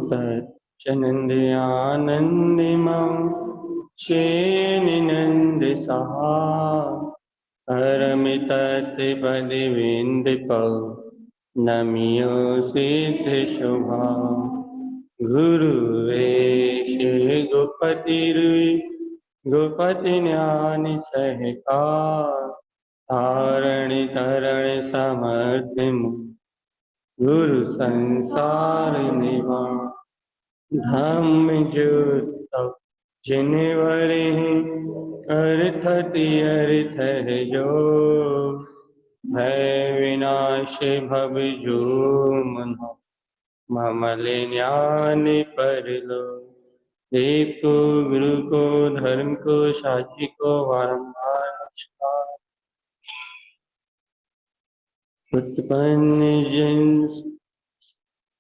तच्चनन्दयानन्दिमं शेनिनन्द सहा हरमितत्पदिविन्दपौ नमियो सिद्धशुभा गुरुवेश गोपतिरुई गोपति ज्ञान सहकार तारण तरण समर्थ गुरु संसार निवार धम्म ज्योत जिनवरे अर्थ तीर्थ जो भय विनाश भव जो मनो ममल ज्ञान पर लो देव को गुरु को धर्म को साक्षी को बारंबार नमस्कार। उत्पन्न जन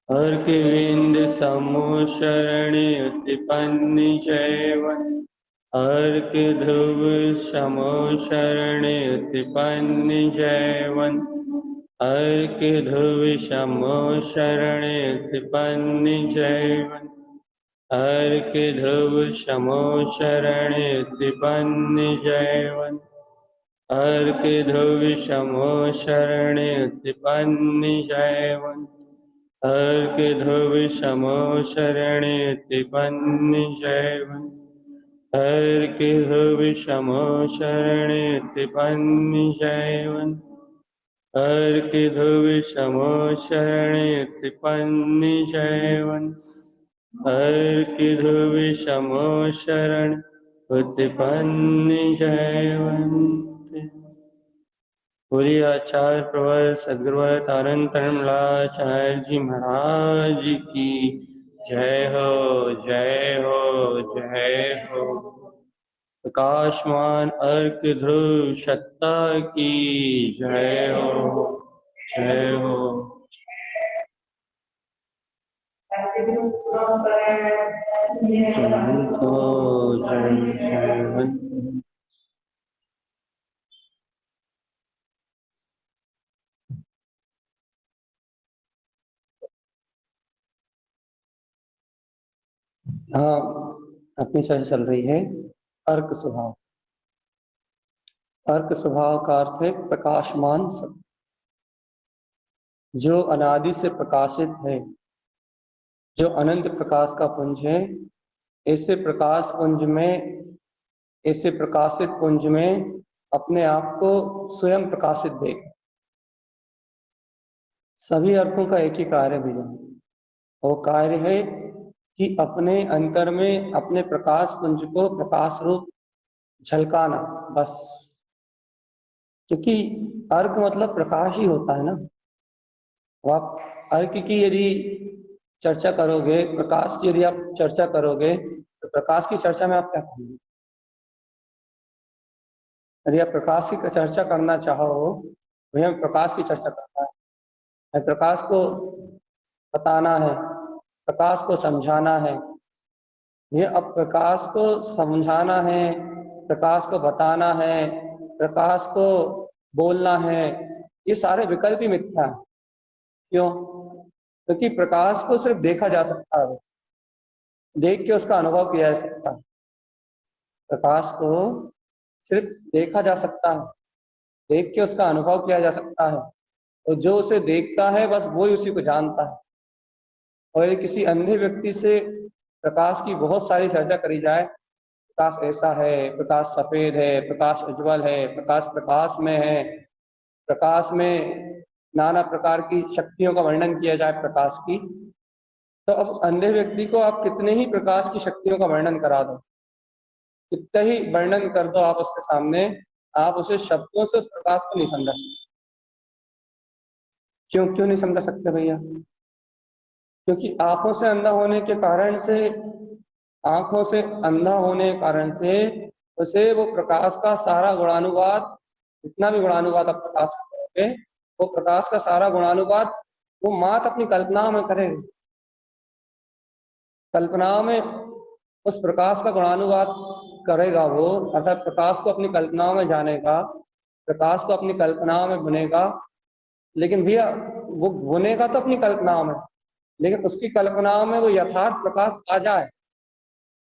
अर्कविंद समो शरण उत्पन्न जयवन अर्क ध्रुव समो शरण उत्पन्न जयवन अर्क ध्रुव समो शरण उत्पन्न जयवन अर्क ध्रुव समो शरण उत्पन्न जयवन अर्क ध्रुव समो शरण उत्पन्न जयवन अर्क ध्रुव समो शरण उत्पन्न जयवन अर्क ध्रुव समो शरण उत्पन्न जयवन अर्क ध्रुव समो शरण उत्पन्न जयवन अर्क ध्रुव समो शरण उत्पन्न जयवंत। पूरी आचार्य प्रवर सदगुरुवर तारण तरणमलाचार्य जी महाराज की जय हो जय हो जय हो। प्रकाशमान अर्क ध्रुव सत्ता की जय हो जय हो। हाँ, अपनी चर्चा चल रही है अर्क स्वभाव। अर्क स्वभाव का अर्थ है प्रकाशमान सत्य, जो अनादि से प्रकाशित है, जो अनंत प्रकाश का पुंज है। ऐसे प्रकाश पुंज में, ऐसे प्रकाशित पुंज में अपने आप को स्वयं प्रकाशित देख। सभी अर्कों का एक ही कार्य भी है, वो कार्य है कि अपने अंतर में अपने प्रकाश पुंज को प्रकाश रूप झलकाना, बस। क्योंकि अर्क मतलब प्रकाश ही होता है ना। आप अर्क की यदि चर्चा करोगे, प्रकाश की यदि आप चर्चा करोगे, तो प्रकाश की चर्चा में आप क्या करोगे? यदि आप प्रकाश की चर्चा करना चाहो तो हमें प्रकाश की चर्चा करना है, प्रकाश को बताना है, प्रकाश को समझाना है। ये अब प्रकाश को समझाना है, प्रकाश को बताना है, प्रकाश को बोलना है, ये सारे विकल्प ही मिथ्या है। क्यों? क्योंकि प्रकाश को सिर्फ देखा जा सकता है, देख के उसका अनुभव किया जा सकता है। प्रकाश को सिर्फ देखा जा सकता है, देख के उसका अनुभव किया जा सकता है, और जो उसे देखता है बस वो ही उसी को जानता है। और यदि किसी अंधे व्यक्ति से प्रकाश की बहुत सारी चर्चा करी जाए, प्रकाश ऐसा है, प्रकाश सफेद है, प्रकाश उज्जवल है, प्रकाश प्रकाश में है, प्रकाश में नाना प्रकार की शक्तियों का वर्णन किया जाए प्रकाश की, तो अब अंधे व्यक्ति को आप कितने ही प्रकाश की शक्तियों का वर्णन करा दो, कितना ही वर्णन कर दो आप उसके सामने, आप उसे शब्दों से उस प्रकाश को नहीं समझा सकते। क्यों नहीं समझा सकते भैया? क्योंकि आंखों से अंधा होने के कारण से, आंखों से अंधा होने के कारण से उसे वो प्रकाश का सारा गुणानुवाद, जितना भी गुणानुवाद आप प्रकाश करोगे, वो प्रकाश का सारा गुणानुवाद वो मात्र अपनी कल्पना में करेगा। कल्पना में उस प्रकाश का गुणानुवाद करेगा वो, अर्थात प्रकाश को अपनी कल्पना में जानेगा, प्रकाश को अपनी कल्पना में बुनेगा। लेकिन भैया वो बुनेगा तो अपनी कल्पना में, लेकिन उसकी कल्पनाओं में वो यथार्थ प्रकाश आ जाए,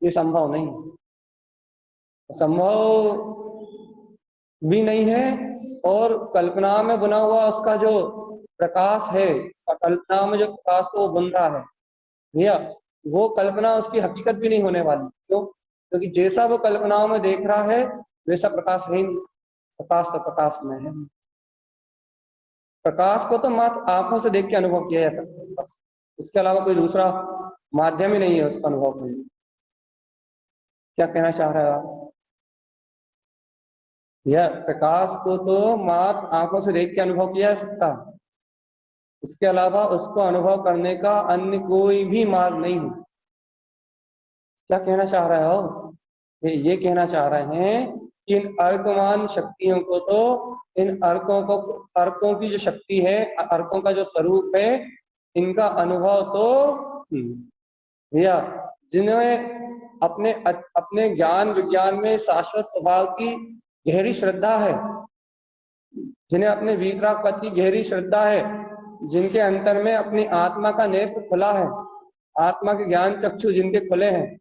ये संभव नहीं है, संभव भी नहीं है। और कल्पना में बुना हुआ उसका जो प्रकाश है, और कल्पना में जो प्रकाश को वो बुन रहा है भैया, वो कल्पना उसकी हकीकत भी नहीं होने वाली। क्यों? क्योंकि जैसा वो कल्पनाओं में देख रहा है वैसा प्रकाश है ही नहीं। प्रकाश तो प्रकाश में है। प्रकाश को तो मात्र आंखों से देख के अनुभव किया जा सकता है, बस। इसके अलावा कोई दूसरा माध्यम ही नहीं है उसका अनुभव करने। क्या कहना चाह रहे हो आप? यह प्रकाश को तो मात्र आंखों से देख के अनुभव किया जा सकता है, इसके अलावा उसको अनुभव करने का अन्य कोई भी मार्ग नहीं है। क्या कहना चाह रहे हो? ये कहना चाह रहे हैं कि इन अर्कमान शक्तियों को तो, इन अर्कों की जो शक्ति है, अर्कों का जो स्वरूप है, इनका अनुभव तो भैया जिन्हें अपने अपने ज्ञान विज्ञान में शाश्वत स्वभाव की गहरी श्रद्धा है, जिन्हें अपने वीतराग पद की गहरी श्रद्धा है, जिनके अंतर में अपनी आत्मा का नेत्र खुला है, आत्मा के ज्ञान चक्षु जिनके खुले हैं,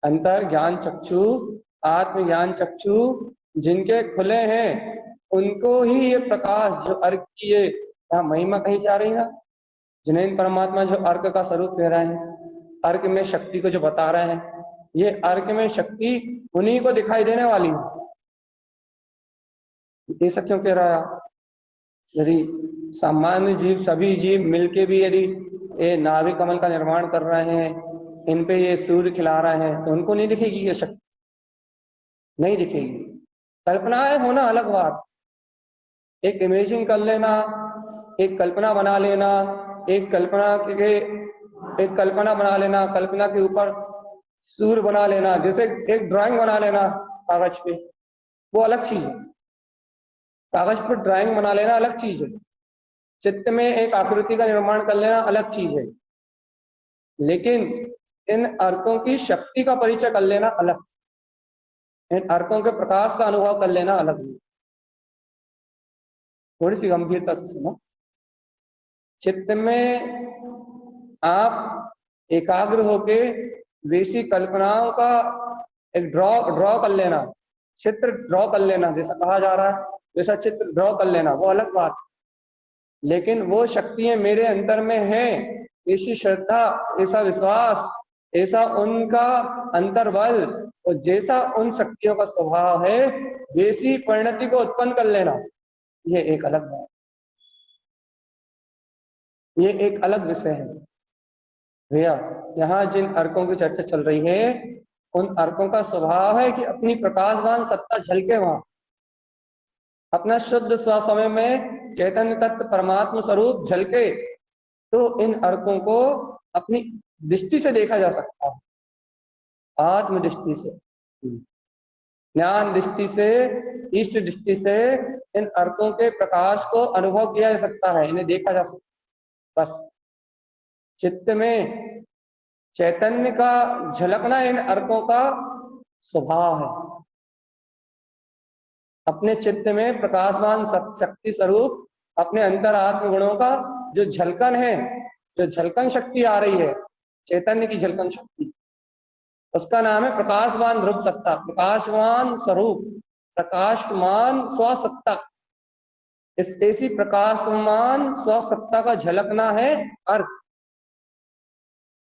अंतर ज्ञान चक्षु, आत्म ज्ञान चक्षु जिनके खुले हैं, उनको ही ये प्रकाश जो अर्क की ये यहाँ महिमा कही जा रही है, जिन्हें परमात्मा जो अर्क का स्वरूप कह रहे हैं, अर्क में शक्ति को जो बता रहे हैं, ये अर्क में शक्ति उन्हीं को दिखाई देने वाली है। ऐसा क्यों कह रहा है? यदि सामान्य जीव, सभी जीव मिलके भी यदि ये नाभि कमल का निर्माण कर रहे हैं, इन पे ये सूर्य खिला रहे हैं, तो उनको नहीं दिखेगी ये शक्ति? नहीं दिखेगी। कल्पनाएं होना अलग बात, एक इमेजिंग कर लेना, एक कल्पना बना लेना, एक कल्पना बना लेना, कल्पना के ऊपर सूर्य बना लेना, जैसे एक ड्राइंग बना लेना कागज पे, वो अलग चीज है। कागज पर ड्राइंग बना लेना अलग चीज है, चित्त में एक आकृति का निर्माण कर लेना अलग चीज है, लेकिन इन अर्कों की शक्ति का परिचय कर लेना अलग, इन अर्कों के प्रकाश का अनुभव कर लेना अलग नहीं। थोड़ी सी गंभीरता से सुनो। चित्त में आप एकाग्र होके वैसी कल्पनाओं का एक ड्रॉ कर लेना, चित्र ड्रॉ कर लेना, जैसा कहा जा रहा है वैसा चित्र ड्रॉ कर लेना, वो अलग बात। लेकिन वो शक्तियां मेरे अंदर में हैं, ऐसी श्रद्धा, ऐसा विश्वास, ऐसा उनका अंतर्बल, और जैसा उन शक्तियों का स्वभाव है वैसी परिणति को उत्पन्न कर लेना, ये एक अलग बात, ये एक अलग विषय है भैया। यहाँ जिन अर्कों की चर्चा चल रही है, उन अर्कों का स्वभाव है कि अपनी प्रकाशवान सत्ता झलके वहां, अपना शुद्ध स्वसमय में चैतन्य तत्व परमात्मा स्वरूप झलके, तो इन अर्कों को अपनी दृष्टि से देखा जा सकता है, आत्म दृष्टि से, ज्ञान दृष्टि से, इष्ट दृष्टि से इन अर्कों के प्रकाश को अनुभव किया जा सकता है, इन्हें देखा जा सकता है। बस चित्त में चैतन्य का झलकना इन अर्कों का स्वभाव है, अपने चित्त में प्रकाशमान शक्ति स्वरूप अपने अंतर आत्म गुणों का जो झलकन है, जो झलकन शक्ति आ रही है, चैतन्य की झलकन शक्ति, उसका नाम है प्रकाशवान ध्रुव सत्ता, प्रकाशवान स्वरूप, प्रकाशमान स्वसत्ता। इस ऐसी प्रकाशमान स्वसत्ता का झलकना है अर्क।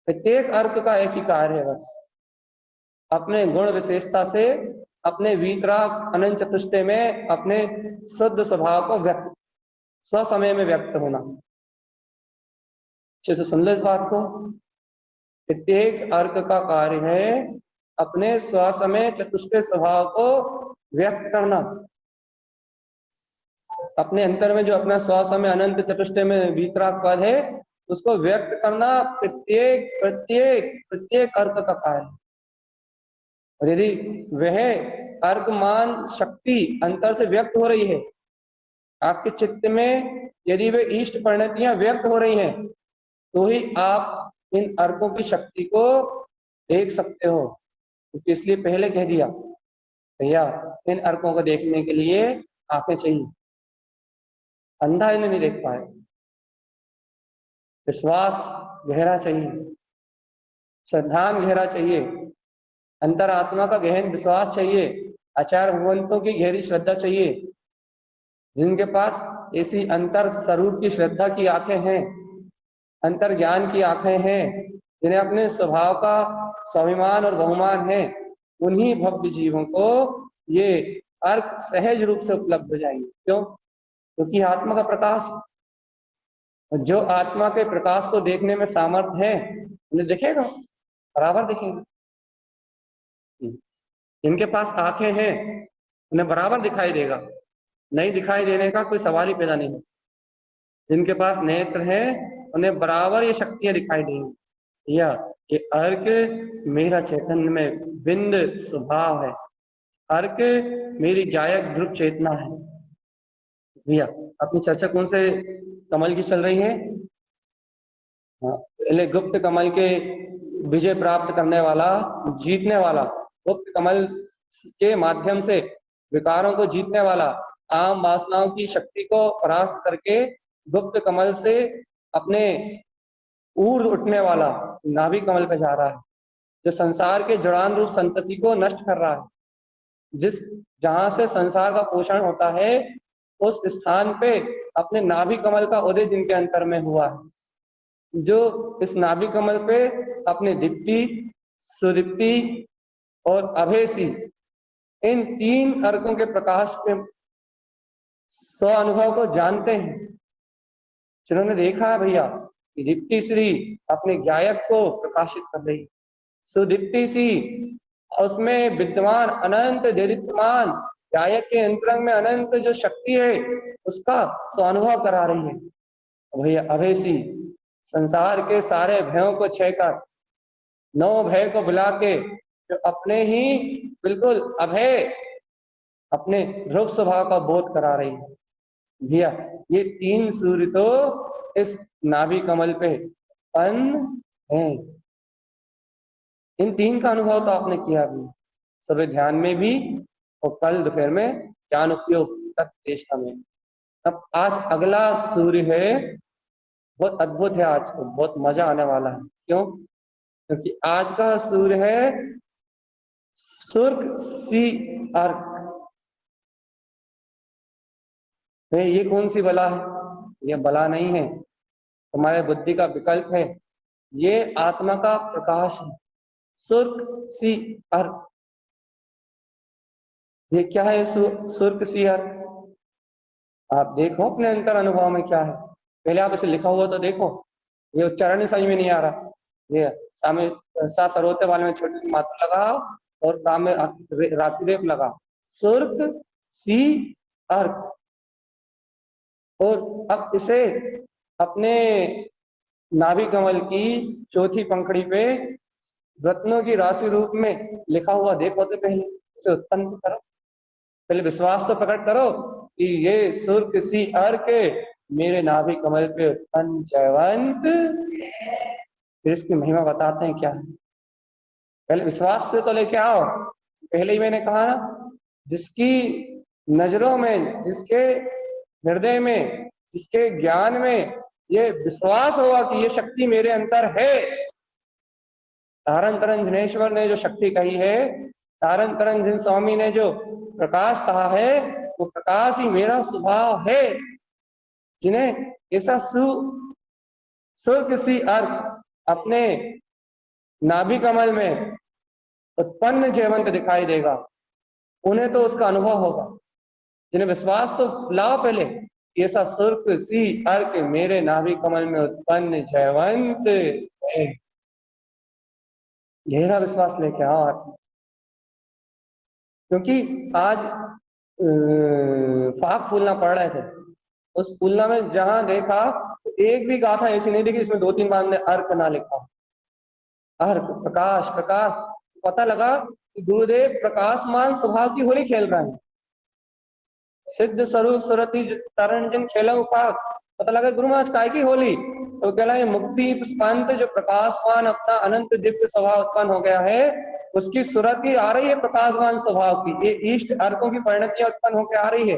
प्रत्येक अर्क का एक ही कार्य है, बस अपने गुण विशेषता से, अपने वीतराग अनंत चतुष्टय में अपने शुद्ध स्वभाव को व्यक्त, स्वसमय में व्यक्त होना। अच्छे से सुन लो इस बात को। प्रत्येक अर्क का कार्य है अपने स्वसमय चतुष्टय स्वभाव को व्यक्त करना, अपने अंतर में जो अपना स्वसमय अनंत चतुष्टय में वीतराग पद है उसको व्यक्त करना प्रत्येक प्रत्येक प्रत्येक अर्क का कार्य। और यदि वह अर्कमान शक्ति अंतर से व्यक्त हो रही है आपके चित्त में, यदि वे इष्ट परिणतियां व्यक्त हो रही हैं, तो ही आप इन अर्कों की शक्ति को देख सकते हो। तो इसलिए पहले कह दिया भैया, इन अर्कों को देखने के लिए आंखें चाहिए, अंधा इन्हें नहीं देख पाए। विश्वास गहरा चाहिए, श्रद्धान गहरा चाहिए, अंतरात्मा का गहन विश्वास चाहिए, आचार भगवंतों की गहरी श्रद्धा चाहिए। जिनके पास ऐसी अंतर स्वरूप की श्रद्धा की आंखें हैं, अंतर ज्ञान की आंखें हैं, जिन्हें अपने स्वभाव का स्वाभिमान और बहुमान है, उन्हीं भव्य जीवों को ये अर्थ सहज रूप से उपलब्ध हो जाएंगे। क्यों? क्योंकि आत्मा का प्रकाश, जो आत्मा के प्रकाश को देखने में सामर्थ्य है उन्हें दिखेगा, बराबर दिखेगा। जिनके पास आंखें हैं उन्हें बराबर दिखाई देगा, नहीं दिखाई देने का कोई सवाल ही पैदा नहीं है। जिनके पास नेत्र है उन्हें बराबर ये शक्तियां दिखाई देंगी। या ये अर्क मेरा चैतन्य में बिंद स्वभाव है, अर्क मेरी गायक ध्रुव चेतना है। भैया अपनी चर्चा कौन से कमल की चल रही है? हाँ, पहले गुप्त कमल के विजय प्राप्त करने वाला, जीतने वाला, गुप्त कमल के माध्यम से विकारों को जीतने वाला, आम वासनाओं की शक्ति को परास्त करके गुप्त कमल से अपने ऊर्ध्व उठने वाला नाभि कमल पे जा रहा है, जो संसार के जड़ान रूप संतति को नष्ट कर रहा है। जिस जहां से संसार का पोषण होता है उस स्थान पे अपने नाभि कमल का उदय जिनके अंतर में हुआ है, जो इस नाभि कमल पे अपने दीप्ति, सुदीप्ति और अभेसी इन तीन अर्कों के प्रकाश के स्व अनुभव को जानते हैं, जिन्होंने देखा है भैया कि दीप्ति श्री अपने गायक को प्रकाशित कर रही, सुदीप्ति सी उसमें विद्यमान अनंत देदीप्यमान गायक के अंतरंग में अनंत जो शक्ति है उसका स्वानुभव करा रही है। भैया अभेसी संसार के सारे भयों को छह कर, नौ भय को बुला के जो अपने ही बिल्कुल अभय अपने ध्रुव स्वभाव का बोध करा रही है। भैया ये तीन सूर्य तो इस नाभि कमल पे उत्पन्न है। इन तीन का अनुभव तो आपने किया भी, सुबह ध्यान में भी और कल दोपहर में ज्ञान उपयोग चेष्टा में। अब आज अगला सूर्य है, बहुत अद्भुत है, आज को बहुत मजा आने वाला है। क्यों? क्योंकि आज का सूर्य है सुर्ख सी अर्क। ये कौन सी बला है? ये बला नहीं है, तुम्हारे बुद्धि का विकल्प है, ये आत्मा का प्रकाश है, सुर्ख सी अर्क। ये क्या है सुर्ख सी अर्क? आप देखो अपने अंतर अनुभव में क्या है। पहले आप इसे लिखा हुआ तो देखो, ये उच्चारण समझ में नहीं आ रहा। ये सामने सा सरोते वाले में छोटी सी मात्रा लगाओ और काम में रात्रिदेव लगा, सुर्ख सी अर्क। और अब इसे अपने नाभि कमल की चौथी पंखड़ी पे रत्नों की राशि रूप में लिखा हुआ देखो, तो पहले इसे उत्पन्न करो, पहले विश्वास तो प्रकट करो कि ये सुर्ख सी अर्क मेरे नाभि कमल पे उत्पन्न जयवंत। फिर इसकी महिमा बताते हैं क्या है। पहले विश्वास से तो लेके आओ। पहले ही मैंने कहा ना, जिसकी नजरों में, जिसके हृदय में, जिसके ज्ञान में ये विश्वास होगा कि ये शक्ति मेरे अंदर है। तारण तरण जिनेश्वर ने जो शक्ति कही है, तारण तरण जिन स्वामी ने जो प्रकाश कहा है, वो प्रकाश ही मेरा स्वभाव है। जिन्हें ऐसा सुर्ख सी अर्क अपने नाभि कमल में उत्पन्न जयवंत दिखाई देगा, उन्हें तो उसका अनुभव होगा। जिन्हें विश्वास तो लाओ पहले, ऐसा सुर्ख सी अर्क मेरे नाभि कमल में उत्पन्न जयवंत है। गहरा विश्वास लेके आओ। क्योंकि आज फाग फूलना पड़ रहे थे, उस फूलना में जहां देखा तो एक भी गाथा ऐसी नहीं देखी इसमें 2-3 बार ने अर्क ना लिखा। अर्क प्रकाश प्रकाश, पता लगा कि गुरुदेव प्रकाशमान स्वभाव की होली खेल रहे हैं। सिद्ध स्वरूप सुरति तरण जिन खेला उपाक, पता लगा गुरु महाराज काय की होली? तो कहला ये मुक्ति पुष्पांत जो प्रकाशमान अपना अनंत दिव्य स्वभाव उत्पन्न हो गया है, उसकी सुरति आ रही है प्रकाशमान स्वभाव की। ये इष्ट अर्कों की परिणतियां उत्पन्न होकर आ रही है।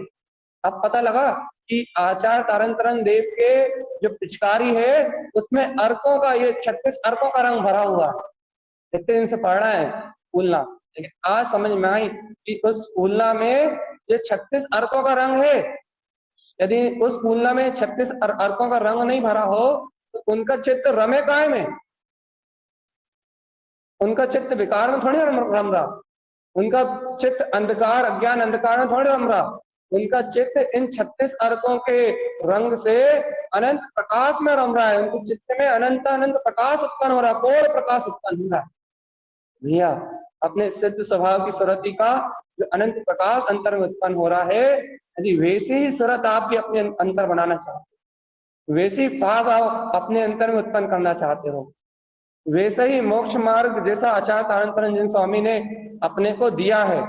अब पता लगा कि आचार्य तारन देव के जो पिचकारी है उसमें अर्कों का, ये 36 अर्कों का रंग भरा हुआ है। इतने दिन से पढ़ रहे हैं फूलना, लेकिन आज समझ में आई कि उस फूलना में ये 36 अर्कों का रंग है। यदि उस फूलना में 36 अर्कों का रंग नहीं भरा हो तो उनका चित्त रमे काय में, उनका चित्त विकार में थोड़ी रम रहा, उनका चित्त अंधकार, अज्ञान अंधकार में थोड़ी रम रहा, उनका चित्त इन 36 अर्कों के रंग से अनंत प्रकाश में रम रहा है। उनके चित्त में अनंत अनंत प्रकाश उत्पन्न हो रहा है, पूर्ण प्रकाश उत्पन्न हो रहा है। भैया अपने सिद्ध स्वभाव की सुरति का जो अनंत प्रकाश अंतर में उत्पन्न हो रहा है, यदि वैसे ही सुरत आप भी अपने अंतर बनाना चाहते हो, वैसी फाग आप अपने अंतर में उत्पन्न करना चाहते हो, वैसे ही मोक्ष मार्ग जैसा आचार्य तारन स्वामी ने अपने को दिया है,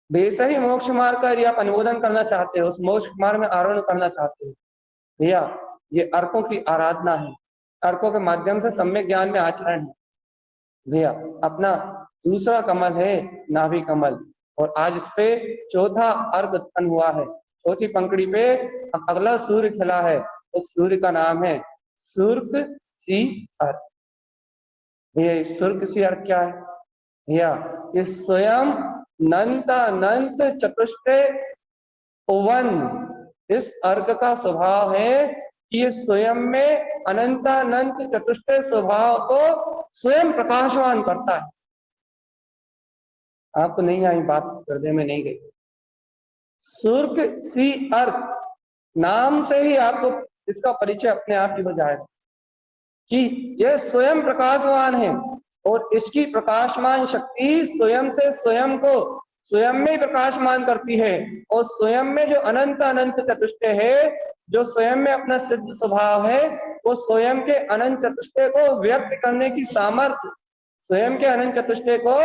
वैसे ही मोक्ष मार्ग का यदि आप अनुमोदन करना चाहते हो, उस मोक्ष मार्ग में आरोहण करना चाहते हो, भैया ये अर्कों की आराधना है, अर्कों के माध्यम से सम्यक ज्ञान में आचरण है। भैया अपना दूसरा कमल है नाभि कमल, और आज इस पे चौथा अर्घ उत्पन्न हुआ है। चौथी पंक्ति पे अगला सूर्य खिला है, उस सूर्य का नाम है सूर्य सी अर्घ। भैया सूर्य सी अर्घ क्या है? भैया ये स्वयं नंत चतुष्टय ओवन, इस अर्घ का स्वभाव है कि ये स्वयं में अनंत चतुष्टय स्वभाव को स्वयं प्रकाशवान करता है। आपको नहीं आई बात, हृदय में नहीं गई। सूर्य सी अर्घ नाम से ही आपको इसका परिचय अपने आप ही हो जाएगा कि यह स्वयं प्रकाशवान है, और इसकी प्रकाशमान शक्ति स्वयं से स्वयं को स्वयं में प्रकाशमान करती है, और स्वयं में जो अनंत चतुष्टय है, जो स्वयं में अपना सिद्ध स्वभाव है, वो स्वयं के अनंत चतुष्टय को व्यक्त करने की सामर्थ्य, स्वयं के अनंत चतुष्टय को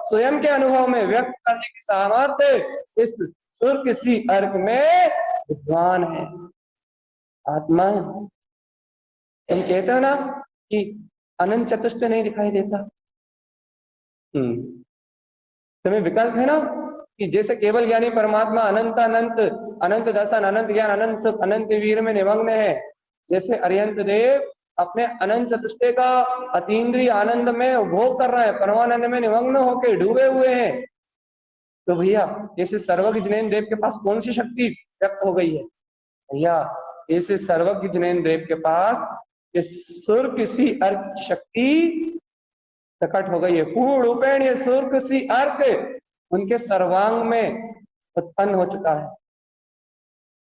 स्वयं के अनुभव में व्यक्त करने की सामर्थ्य इस सूर्य सी अर्घ में विद्वान है, आत्मा है। तुम कहते हो ना कि अनंत चतुष्टय नहीं दिखाई देता, तुम्हें विकल्प है ना कि जैसे केवल ज्ञानी परमात्मा अनंत दर्शन, अनंत ज्ञान, अनंत सुख, अनंत वीर में निमग्न है, जैसे अरिहंत देव अपने अनंत चतुष्टय का अतीन्द्रिय आनंद में उपभोग कर रहे हैं, परमानंद में निमग्न होकर डूबे हुए हैं। तो भैया जैसे सर्वज्ञ जिनेन्द्र देव के पास कौन सी शक्ति व्यक्त हो गई है? भैया ऐसे सर्वज्ञ जिनेन्द्र देव के पास ये सूर्य सी अर्घ की शक्ति प्रकट हो गई है। पूर्ण रूपेण ये सूर्य सी अर्घ उनके सर्वांग में उत्पन्न हो चुका है।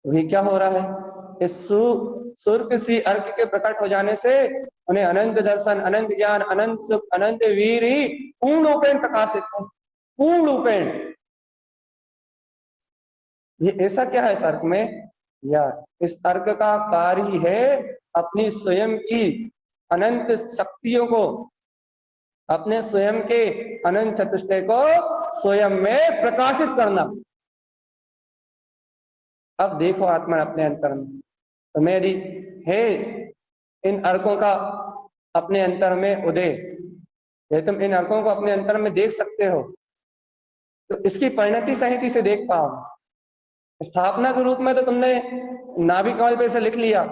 वही क्या हो रहा है? इस सूर्य सी अर्घ के प्रकट हो जाने से उन्हें अनंत दर्शन, अनंत ज्ञान, अनंत सुख, अनंत वीर ही पूर्ण रूपेण प्रकाशित है, पूर्ण रूपेण। ये ऐसा क्या है इस अर्घ में? या इस अर्घ का कार्य ही है अपनी स्वयं की अनंत शक्तियों को, अपने स्वयं के अनंत चतुष्टय को स्वयं में प्रकाशित करना। अब देखो आत्मा अपने अंतर में, तो मेरी है इन अर्कों का अपने अंतर में उदय, यदि तुम इन अर्कों को अपने अंतर में देख सकते हो तो इसकी परिणति सहित से देख पाओ। स्थापना के रूप में तो तुमने नाभि कमल पे से लिख लिया,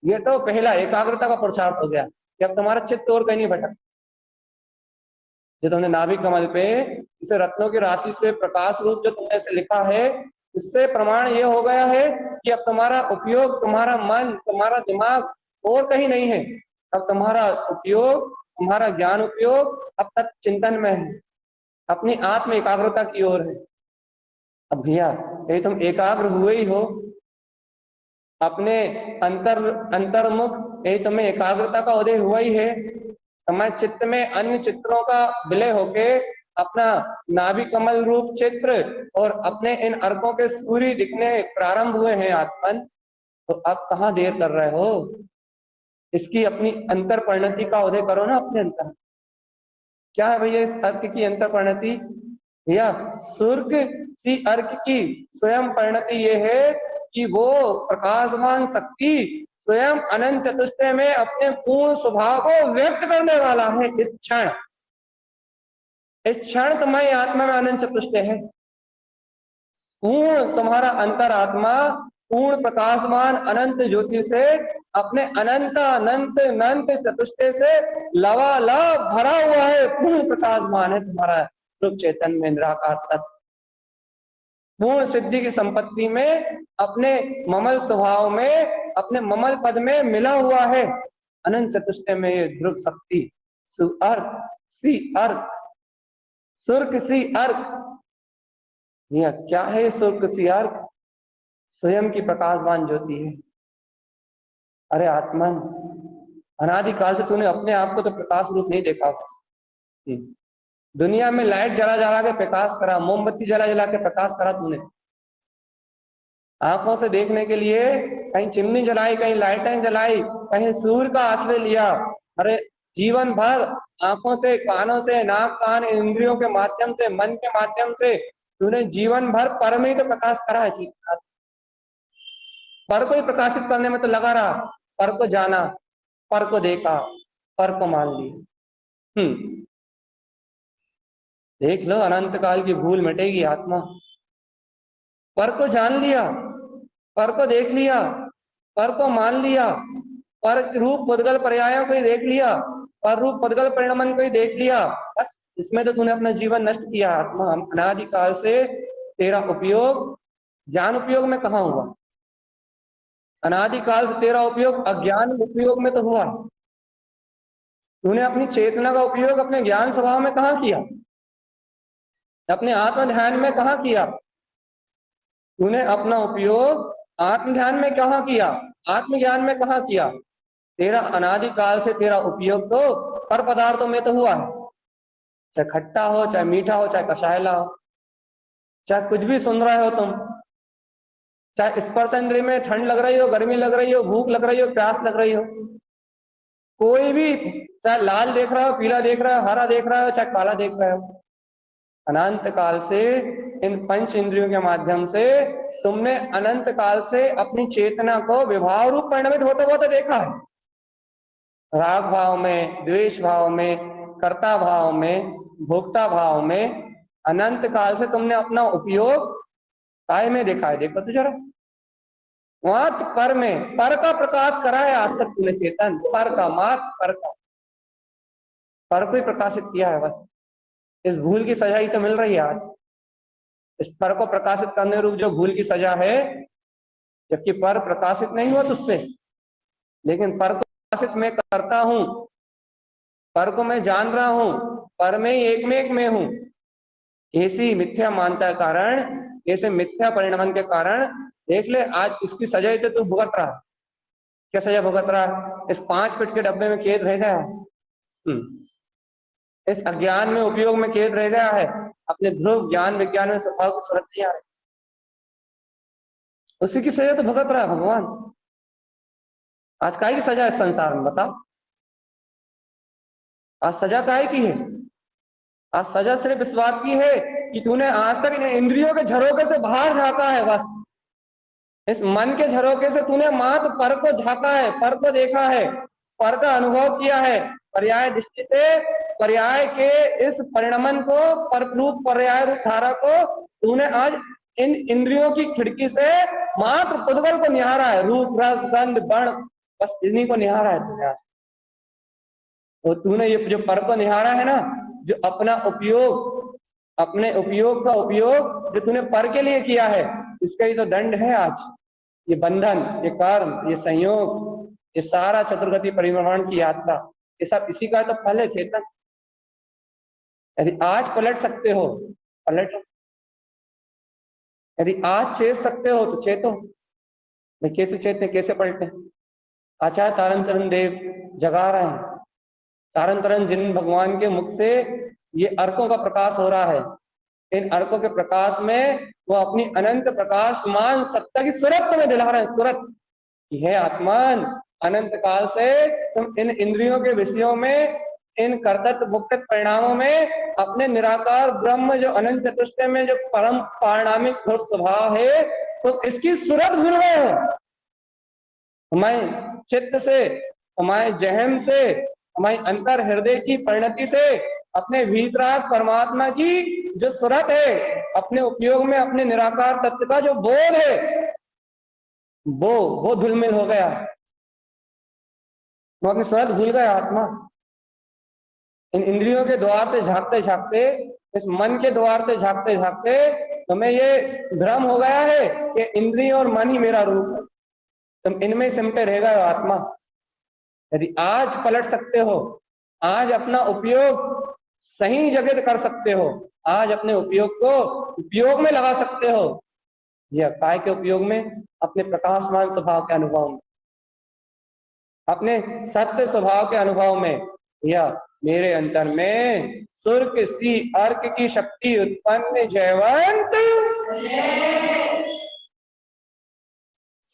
ये तो पहला एकाग्रता का पुरुषार्थ हो गया कि अब तुम्हारा चित्त और कहीं नहीं भटक। जो तुमने नाभि कमल पे इसे रत्नों की राशि से प्रकाश रूप जो तुमने इसे लिखा है, इससे प्रमाण ये हो गया है कि अब तुम्हारा उपयोग, तुम्हारा मन, तुम्हारा दिमाग और कहीं नहीं है। अब तुम्हारा उपयोग, तुम्हारा ज्ञान उपयोग अब तक चिंतन में है, अपनी आत्म एकाग्रता की ओर है। अब भैया यदि तुम एकाग्र हुए ही हो अपने अंतर्मुख, यदि तुम्हें एकाग्रता का उदय हुआ ही है, तुम्हारे चित्त में अन्य चित्रों का विलय होके अपना नाभि कमल रूप चित्र और अपने इन अर्कों के सूर्य दिखने प्रारंभ हुए हैं आत्मन, तो अब कहाँ देर कर रहे हो? इसकी अपनी अंतर परिणति का उदय करो ना अपने अंतर। क्या है भैया इस अर्क की अंतर परिणति? भैया सूर्य सी अर्क की स्वयं परिणति ये है कि वो प्रकाशमान शक्ति स्वयं अनंत चतुष्टय में अपने पूर्ण स्वभाव को व्यक्त करने वाला है। इस क्षण तुम्हारी आत्मा में अनंत चतुष्टय है। पूर्ण तुम्हारा अंतरात्मा पूर्ण प्रकाशमान अनंत ज्योति से अपने अनंत अनंत अनंत चतुष्टय से लवालब भरा हुआ है, पूर्ण प्रकाशमान है तुम्हारा सुख चैतन्य निराकार तत्व। पूर्ण सिद्धि की संपत्ति में, अपने ममल स्वभाव में, अपने ममल पद में मिला हुआ है। अनंत चतुष्टय में ये ध्रुव शक्ति सुअर्क सी अर्क, सुर्क सी अर्क, यह क्या है? सुर्क सी अर्क स्वयं की प्रकाशवान ज्योति है। अरे आत्मन, अनादिकाल से तूने अपने आप को तो प्रकाश रूप नहीं देखा। दुनिया में लाइट जला जला के प्रकाश करा, मोमबत्ती जला जला के प्रकाश करा तूने, आंखों से देखने के लिए कहीं चिमनी जलाई, कहीं लाइटें जलाई, कहीं सूर्य का आश्रय लिया। अरे जीवन भर आंखों से, कानों से, नाक कान इंद्रियों के माध्यम से, मन के माध्यम से तूने जीवन भर पर में ही तो प्रकाश करा है। पर को ही प्रकाशित करने में तो लगा रहा, पर को जाना, पर को देखा, पर को मान लिया। देख लो, अनंत काल की भूल मिटेगी आत्मा। पर को जान लिया, पर को देख लिया, पर को मान लिया, पर रूप पदगल पर्यायों को ही देख लिया, पर रूप पदगल परिणमन को ही देख लिया, बस इसमें तो तूने अपना जीवन नष्ट किया। आत्मा, अनादिकाल से तेरा उपयोग ज्ञान उपयोग में कहाँ हुआ? अनादिकाल से तेरा उपयोग अज्ञान उपयोग में तो हुआ। तूने अपनी चेतना का उपयोग अपने ज्ञान स्वभाव में कहाँ किया? अपने आत्म ध्यान में कहाँ किया? तूने अपना उपयोग आत्म ध्यान में कहाँ किया? आत्मज्ञान में कहाँ किया? तेरा अनादिकाल से तेरा उपयोग तो पर पदार्थों में तो हुआ है, चाहे खट्टा हो, चाहे मीठा हो, चाहे कषायला हो, चाहे कुछ भी सुन रहे हो तुम, चाहे स्पर्श इंद्रिय में ठंड लग रही हो, गर्मी लग रही हो, भूख लग रही हो, प्यास लग रही हो, कोई भी, चाहे लाल देख रहा हो, पीला देख रहा हो, हरा देख रहा हो, चाहे काला देख रहा हो, अनंत काल से इन पंच इंद्रियों के माध्यम से तुमने अनंत काल से अपनी चेतना को विभाव रूप परिणमित होते हुए देखा है। राग भाव में, द्वेष भाव में, कर्ता भाव में, भोक्ता भाव में अनंत काल से तुमने अपना उपयोग काय में देखा है। देखो तो जरा, मात्र पर में, पर का प्रकाश करा है आज तक तूने चेतन, पर का, मात्र पर का, पर को ही प्रकाशित किया है। बस इस भूल की सजा ही तो मिल रही है आज, इस पर को प्रकाशित करने रूप जो भूल की सजा है, जबकि पर प्रकाशित नहीं हुआ तुझसे, लेकिन पर को प्रकाशित मैं करता हूं, पर को मैं जान रहा हूं, पर में ही एक में हूं। ऐसी मिथ्या मानता के कारण, ऐसे मिथ्या परिणमन के कारण देख ले आज इसकी सजा तो तू भुगत रहा है। क्या सजा भुगत रहा है? इस 5 फीट के डब्बे में कैद रह गया है, इस अज्ञान में उपयोग में कैद रह गया है, अपने ध्रुव ज्ञान विज्ञान में स्वभाव की सूरत नहीं आ रही, उसी की सजा तो भुगत रहा है भगवान। आज काहे की सजा है संसार में बताओ? आज सजा काहे की है? आज सजा सिर्फ इस बात की है कि तूने आज तक इन इंद्रियों के झरोके से बाहर झांका है। बस इस मन के झरोके से तूने मात्र पर को झांका है, पर को देखा है, पर का अनुभव किया है। पर्याय दृष्टि से पर्याय के इस परिणमन को, पर रूप पर्याय रूप धारा को तूने आज इन इंद्रियों की खिड़की से मात्र पुद्गल को निहारा है, रूप रस गंध वर्ण, बस इन्हीं को निहारा है तूने आज। तो तूने ये जो पर को निहारा है ना, जो अपना उपयोग, अपने उपयोग का उपयोग जो तूने पर के लिए किया है, इसका ही तो दंड है आज। ये बंधन, ये कर्म, ये संयोग, ये सारा चतुर्गति परिभ्रमण की यात्रा, ये सब इसी का तो फल है चेतन। यदि आज पलट सकते हो पलटो, यदि आज चेत सकते हो तो चेतो। मैं कैसे चेतने, कैसे पलटे? आचार्य तारण तरण देव जगा रहे हैं। तारण तरण जिन भगवान के मुख से ये अर्कों का प्रकाश हो रहा है, इन अर्कों के प्रकाश में वो अपनी अनंत प्रकाशमान सत्ता की सूरत में दिला रहे हैं। सूरत है आत्मन, अनंत काल से तुम इन इंद्रियों के विषयों में, इन कर्तव्य भुक्त परिणामों में अपने निराकार ब्रह्म जो अनंत चतुष्टय में जो परम पारिणामिक स्वभाव है, तो इसकी सूरत भूल गए हो। हमारे चित्त से, हमारे जहन से, हमारी अंतर हृदय की परिणति से अपने भीतराग परमात्मा की जो सूरत है, अपने उपयोग में अपने निराकार तत्व का जो बोध है वो धुलमिल हो गया, वो अपनी स्वयं भूल गया आत्मा। इन इंद्रियों के द्वार से झांकते झांकते, इस मन के द्वार से झांकते झांकते हमें ये भ्रम हो गया है कि इंद्रिय और मन ही मेरा रूप है, तुम इनमें सिमटे रह गए हो आत्मा। यदि आज पलट सकते हो, आज अपना उपयोग सही जगह कर सकते हो, आज अपने उपयोग को उपयोग में लगा सकते हो, यह काय के उपयोग में, अपने प्रकाशमान स्वभाव के अनुभव में, अपने सत्य स्वभाव के अनुभव में, या मेरे अंतर में सुर्क सी अर्क की शक्ति उत्पन्न जयवंत,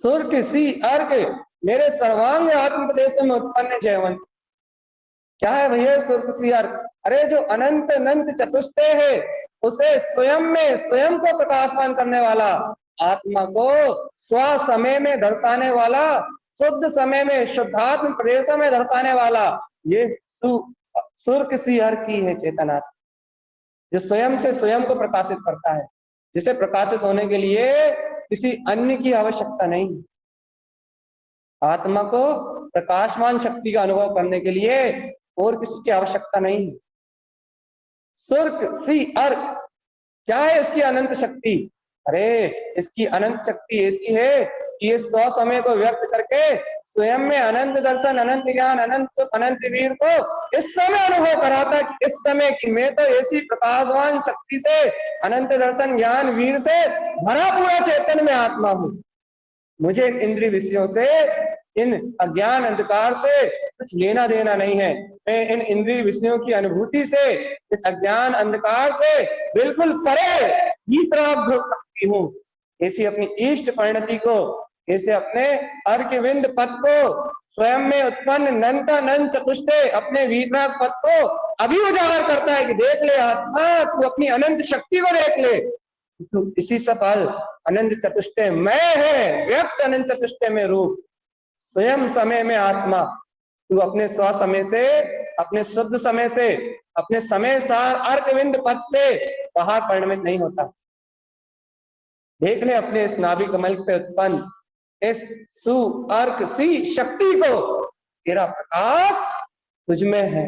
सुर्क सी अर्क मेरे सर्वांग आत्म प्रदेश में उत्पन्न जयवंत। क्या है भैया सुर्क सी अर्क? अरे जो अनंत अनंत चतुष्टय है उसे स्वयं में स्वयं को प्रकाशमान करने वाला, आत्मा को स्व समय में दर्शाने वाला, शुद्ध समय में शुद्धात्म प्रदेश में दर्शाने वाला, ये सुर्क सी अर्क की है चेतना, जो स्वयं से स्वयं को प्रकाशित करता है, जिसे प्रकाशित होने के लिए किसी अन्य की आवश्यकता नहीं। आत्मा को प्रकाशमान शक्ति का अनुभव करने के लिए और किसी की आवश्यकता नहीं। सुर्क सी अर्क क्या है इसकी अनंत शक्ति? अरे इसकी अनंत शक्ति ऐसी है कि ये 100 समय को व्यक्त करके स्वयं में अनंत दर्शन, अनंत ज्ञान, अनंत सुख, अनंत वीर को इस समय अनुभव कराता है, इस समय की मैं तो ऐसी प्रकाशवान शक्ति से, अनंत दर्शन, ज्ञान, वीर से भरा पूरा चेतन में आत्मा हूं। मुझे इंद्रिय विषयों से, इन अज्ञान अंधकार से कुछ लेना देना नहीं है। मैं इन इंद्रिय विषयों की अनुभूति से, इस अज्ञान अंधकार से बिल्कुल परे भीतराग हो सकती हूँ। ऐसी अपनी इष्ट परिणति को, ऐसे अपने अर्कविंद पद को, स्वयं में उत्पन्न नंतानंत चतुष्टय अपने वीतराग पद को अभी उजागर करता है कि देख ले आत्मा, तू अपनी अनंत शक्ति को देख ले, तू इसी सफल अनंत चतुष्टय मैं है, व्यक्त अनंत चतुष्टय में रूप, स्वयं समय में आत्मा। तू अपने स्व समय से, अपने शुद्ध समय से, अपने समय सार अर्कविंद पद से बाहर परिणमित नहीं होता। देख ले अपने इस नाभि कमल पे उत्पन्न इस सु अर्क सी शक्ति को, तेरा प्रकाश तुझ में है।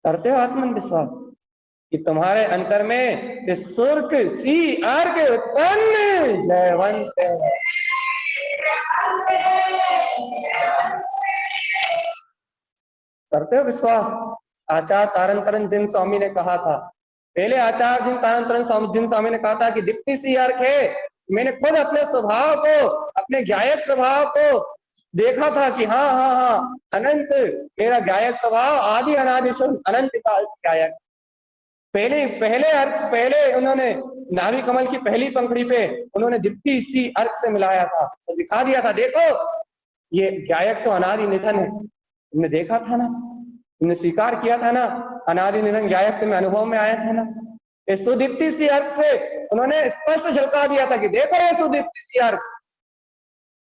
करते हो आत्मन विश्वास कि तुम्हारे अंतर में इस सुर्क सी अर्क उत्पन्न जयवंत है। करते हो विश्वास? आचार्य तारन जिन स्वामी ने कहा था, पहले आचार्य जिन तारन जिन स्वामी ने कहा था कि दीप्ति सी अर्क है। मैंने खुद अपने स्वभाव को, अपने ज्ञायक स्वभाव को देखा था कि हाँ हाँ हाँ अनंत मेरा ज्ञायक स्वभाव, आदि अनादि शुद्ध अनंत काल ज्ञायक। पहले उन्होंने नाभि कमल की पहली पंखड़ी पे उन्होंने दीप्ति सी अर्क से मिलाया था, तो दिखा दिया था, देखो ये ज्ञायक तो अनादि निधन है। तुमने देखा था ना, तुमने स्वीकार किया था ना, अनादि निधन ज्ञायक तुम्हें अनुभव में आया था ना। इस सुदीप्ति सी अर्क से उन्होंने स्पष्ट झलका दिया था कि देखो ये सुदीप्ति सी अर्क,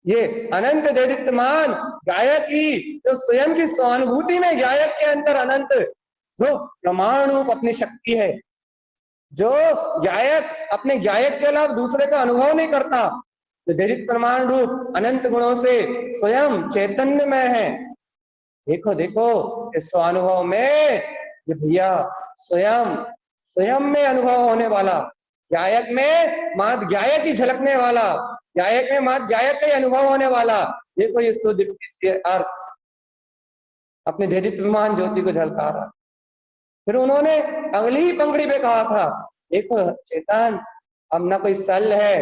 ये अनंत दैदिप्यमान गायक की जो स्वयं की स्वानुभूति में गायक के अंतर अनंत जो प्रमाण रूप अपनी शक्ति है, जो गायक अपने गायक के अलावा दूसरे का अनुभव नहीं करता, जो दैदिक प्रमाण रूप अनंत गुणों से स्वयं चैतन्य में है। देखो देखो इस स्वानुभव में भैया स्वयं में अनुभव होने वाला, गायक में मात गायक ही झलकने वाला, गायक में मात गायक का ही अनुभव होने वाला। देखो ये सुदीप्ति अर्थ अपने दैदिप्यमान ज्योति को झलका रहा। फिर उन्होंने अगली ही पंखड़ी पे कहा था, देखो चेतन, अब ना कोई सल है,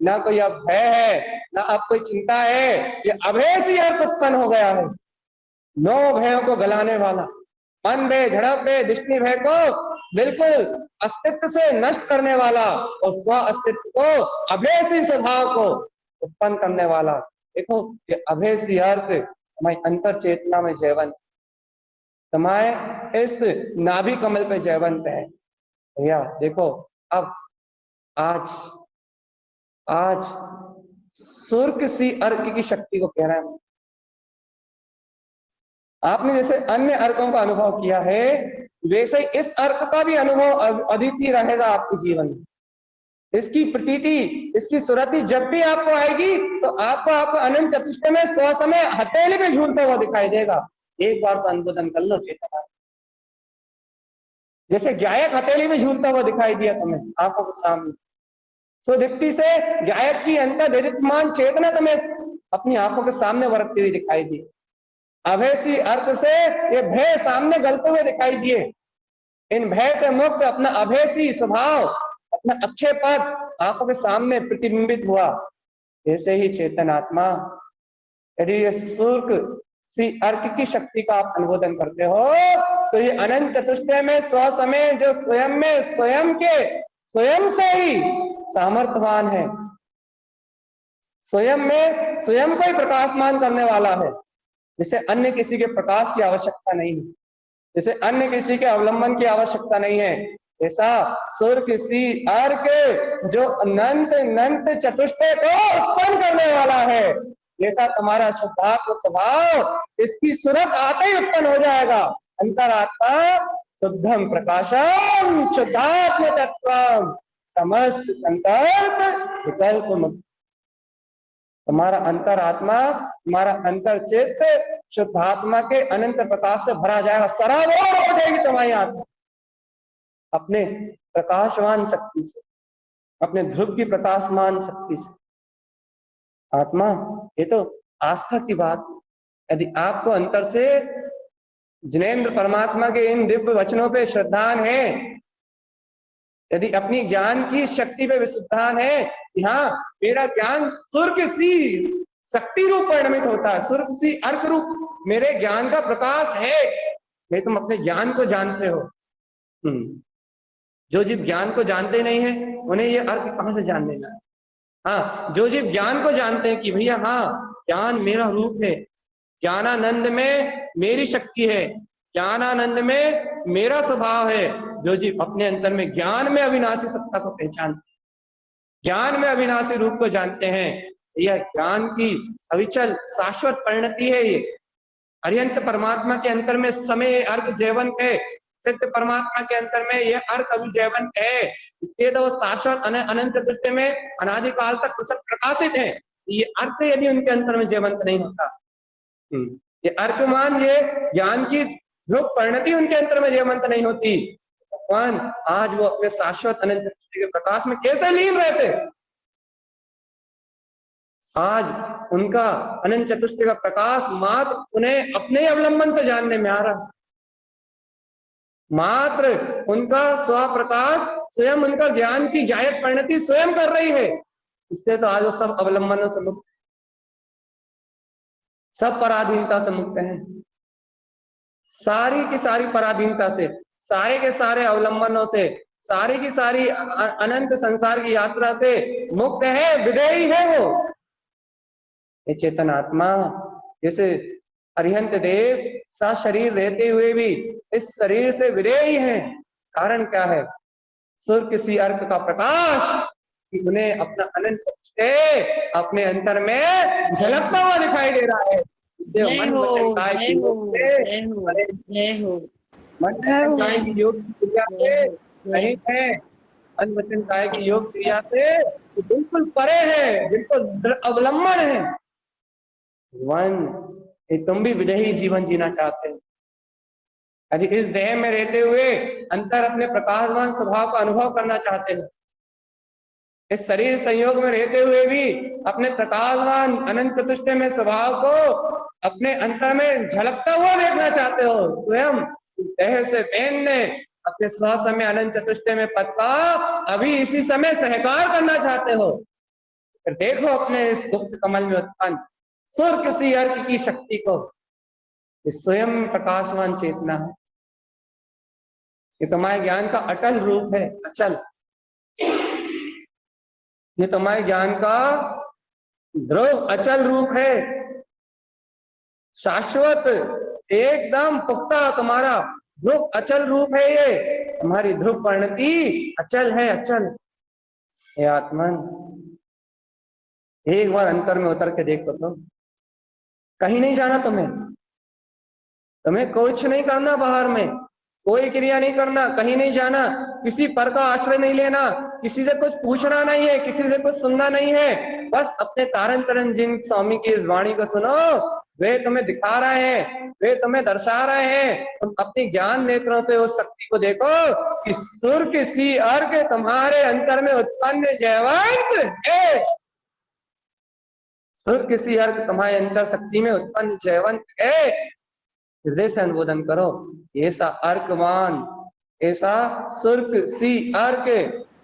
ना कोई अब भय है, ना अब कोई चिंता है, ये अभय सी अर्थ उत्पन्न हो गया है, 9 भयों को गलाने वाला, मन भय, झड़प भय, दृष्टि भय को बिल्कुल अस्तित्व से नष्ट करने वाला और स्व अस्तित्व को, अभय सी स्वभाव को उत्पन्न करने वाला। देखो ये अभय सी अर्थ हमारी अंतर चेतना में जयवंत, तुम्हारे इस नाभि कमल पे जयवंत है भैया। देखो अब आज सुर्क सी अर्क की शक्ति को कह रहा है। आपने जैसे अन्य अर्कों का अनुभव किया है, वैसे इस अर्थ का भी अनुभव अद्वितीय रहेगा आपके जीवन में। इसकी प्रतीति, इसकी सुरति जब भी आपको आएगी तो आपको अनंत चतुष्टय में स्वसमय हथेली में झूलता हुआ दिखाई देगा। एक बार तो अनुमोदन कर लो चेतना। जैसे गायक हथेली में झूलता हुआ दिखाई दिया तुम्हें आंखों के सामने, स्वदीप्ति से गायक की अंतर्दीप्यमान चेतना तुम्हें अपनी आंखों के सामने बरतती हुई दिखाई दी। अभयसी अर्थ से ये भय सामने गलते हुए दिखाई दिए। इन भय से मुक्त अपना अभयसी स्वभाव, अपना अच्छे पद आंखों के सामने प्रतिबिंबित हुआ। ऐसे ही चेतन आत्मा, यदि ये सूर्य सी अर्क की शक्ति का आप अनुमोदन करते हो तो ये अनंत चतुष्टय में स्वसमय जो स्वयं में स्वयं से ही सामर्थ्यवान है, स्वयं में स्वयं को ही प्रकाशमान करने वाला है, जिसे अन्य किसी के प्रकाश की आवश्यकता नहीं है, जिसे अन्य किसी के अवलंबन की आवश्यकता नहीं है। ऐसा सूर्य किसी अर्क जो अनंत चतुष्टय को उत्पन्न करने वाला है, ऐसा तुम्हारा शुद्धात्म स्वभाव इसकी सूरत आते ही उत्पन्न हो जाएगा। अंतरात्मा शुद्धम प्रकाशम शुद्धात्म तत्वम समस्त संकल्प विकल्प मुक्त। तुम्हारा अंतरात्मा, तुम्हारा अंतर चित्त शुद्धात्मा के अनंत प्रकाश से भरा जाएगा। सराबोर हो जाएगी तुम्हारी आत्मा अपने प्रकाशवान शक्ति से, अपने ध्रुव की प्रकाशमान शक्ति से। आत्मा, ये तो आस्था की बात है। यदि आपको अंतर से जिनेंद्र परमात्मा के इन दिव्य वचनों पे श्रद्धान है, यदि अपनी ज्ञान की शक्ति पे विश्वास है कि हाँ मेरा ज्ञान सूर्य सी शक्ति रूप परिणमित होता है, सूर्य सी अर्क रूप मेरे ज्ञान का प्रकाश है, नहीं तुम अपने ज्ञान को जानते हो। जो जीव ज्ञान को जानते नहीं है उन्हें ये अर्क कहां से जान लेना है। हाँ, जो जीव ज्ञान को जानते हैं कि भैया हाँ ज्ञान मेरा रूप है, ज्ञानानंद में मेरी शक्ति है, ज्ञानानंद में मेरा स्वभाव है, जो जीव अपने अंतर में ज्ञान में अविनाशी सत्ता को पहचानते, ज्ञान में अविनाशी रूप को जानते हैं, यह ज्ञान की अविचल शाश्वत परिणति है। ये अरिहंत परमात्मा के अंतर में समय अर्क जैवंत है, सिद्ध परमात्मा के अंतर में यह अर्क अभिजैवंत है, इसलिए तो वो शाश्वत अनंत चतुष्टय में अनादिकाल तक प्रकाशित है। ये अर्क यदि उनके अंतर में जैवंत नहीं होता, ये अर्कमान, ये ज्ञान की ध्रुव परिणति उनके अंतर में जैवंत नहीं होती, भगवान आज वो अपने शाश्वत अनंत चतुष्टय के प्रकाश में कैसे लीन रहते। आज उनका अनंत चतुष्टय का प्रकाश मात्र उन्हें अपने अवलंबन से जानने में आ रहा, मात्र उनका स्वप्रकाश स्वयं उनका ज्ञान की गायक परिणति स्वयं कर रही है। इसलिए तो आज वो सब अवलंबनों से मुक्त, सब पराधीनता से मुक्त हैं, सारी की सारी पराधीनता से, सारे के सारे अवलंबनों से, सारी की सारी अनंत संसार की यात्रा से मुक्त है, विदेही है वो। ये चेतन आत्मा जैसे अरिहंत देव सा शरीर रहते हुए भी इस शरीर से विदेही है। कारण क्या है? सूर्य किसी अर्क का प्रकाश कि उन्हें अपना अनंत चतुष्टय अपने अंतर में झलकता हुआ दिखाई दे रहा है। इसलिए मन वचन काय की योग से, मन वचन काय की योग क्रिया से नहीं है, मन वचन काय की योग क्रिया से बिल्कुल परे है, बिल्कुल अवलंबन है। भगवान तुम भी विदेही जीवन जीना चाहते हैं, यदि इस देह में रहते हुए अंतर अपने प्रकाशवान स्वभाव का अनुभव करना चाहते हैं, इस शरीर संयोग में रहते हुए भी अपने प्रकाशवान अनंत चतुष्टय में स्वभाव को अपने अंतर में झलकता हुआ देखना चाहते हो, स्वयं देह से बेन ने अपने स्वसमय अनंत चतुष्टय में पद का अभी इसी समय सहकार करना चाहते हो, फिर देखो अपने इस गुप्त कमल में उत्पन्न सूर्य किसी अर्क की शक्ति को, स्वयं प्रकाशवान चेतना है। ये तुम्हारे ज्ञान का अटल रूप है, अचल, ये तुम्हारे ज्ञान का ध्रुव अचल रूप है, शाश्वत एकदम पुख्ता तुम्हारा ध्रुव अचल रूप है। ये तुम्हारी ध्रुव परिणति अचल है, अचल। हे आत्मन, एक बार अंतर में उतर के देखो तो, कहीं नहीं जाना तुम्हें, तुम्हें कुछ नहीं करना बाहर में, कोई क्रिया नहीं करना, कहीं नहीं जाना, किसी पर का आश्रय नहीं लेना, किसी से कुछ पूछना नहीं है, किसी से कुछ सुनना नहीं है। बस अपने तारन तरण जिन स्वामी की इस वाणी को सुनो, वे तुम्हें दिखा रहे हैं, वे तुम्हें दर्शा रहे हैं। तुम अपनी ज्ञान नेत्रों से उस शक्ति को देखो कि सुर की सी अर्घ तुम्हारे अंतर में उत्पन्न जयवंत है। सुर किसी अर्घ तुम्हारे अंतर शक्ति में उत्पन्न जयवंत है। हृदय से अनुमोदन करो, ऐसा अर्कमान, ऐसा सुर्क सी अर्क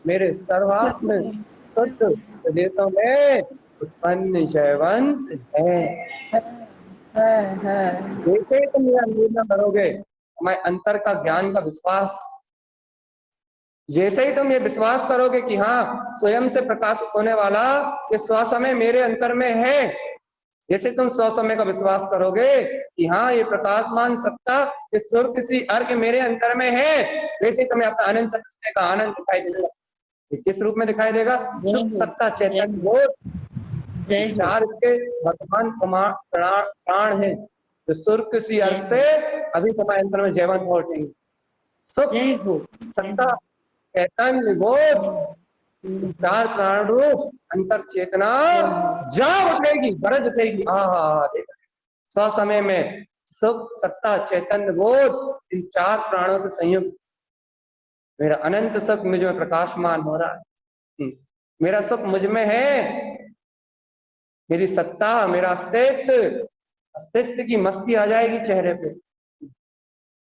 मेरे सर्वात्म शुद्ध प्रदेशों में उत्पन्न जयवंत है। जैसे ही तुम यह अनुमोदन करोगे, तुम्हारे अंतर का ज्ञान का विश्वास, जैसे ही तुम ये विश्वास करोगे कि हाँ स्वयं से प्रकाशित होने वाला ये स्वसमय मेरे अंतर में है, जैसे तुम स्वसमय का विश्वास करोगे कि हाँ ये प्रकाशमान सत्ता ये सुर किसी अर्घ मेरे अंतर में है, वैसे तुम्हें अपना आनंद सत्य का आनंद दिखाई देगा। किस रूप में दिखाई देगा? सुख सत्ता चैतन्य बोध, चार इसके भगवान प्राण है, तो सुर किसी अर्घ से अभी तुम्हारे अंतर में जयवंत हो उठेंगे। सुख सत्ता चैतन्य बोध, चार प्राण रूप अंतर चेतना जा उठेगी, बरज उठेगी। स्व समय में सुख सत्ता चैतन्य बोध इन चार प्राणों से संयुक्त मेरा अनंत सुख मुझ में प्रकाशमान हो रहा है। मेरा सुख मुझ में है, मेरी सत्ता, मेरा अस्तित्व, अस्तित्व की मस्ती आ जाएगी चेहरे पे,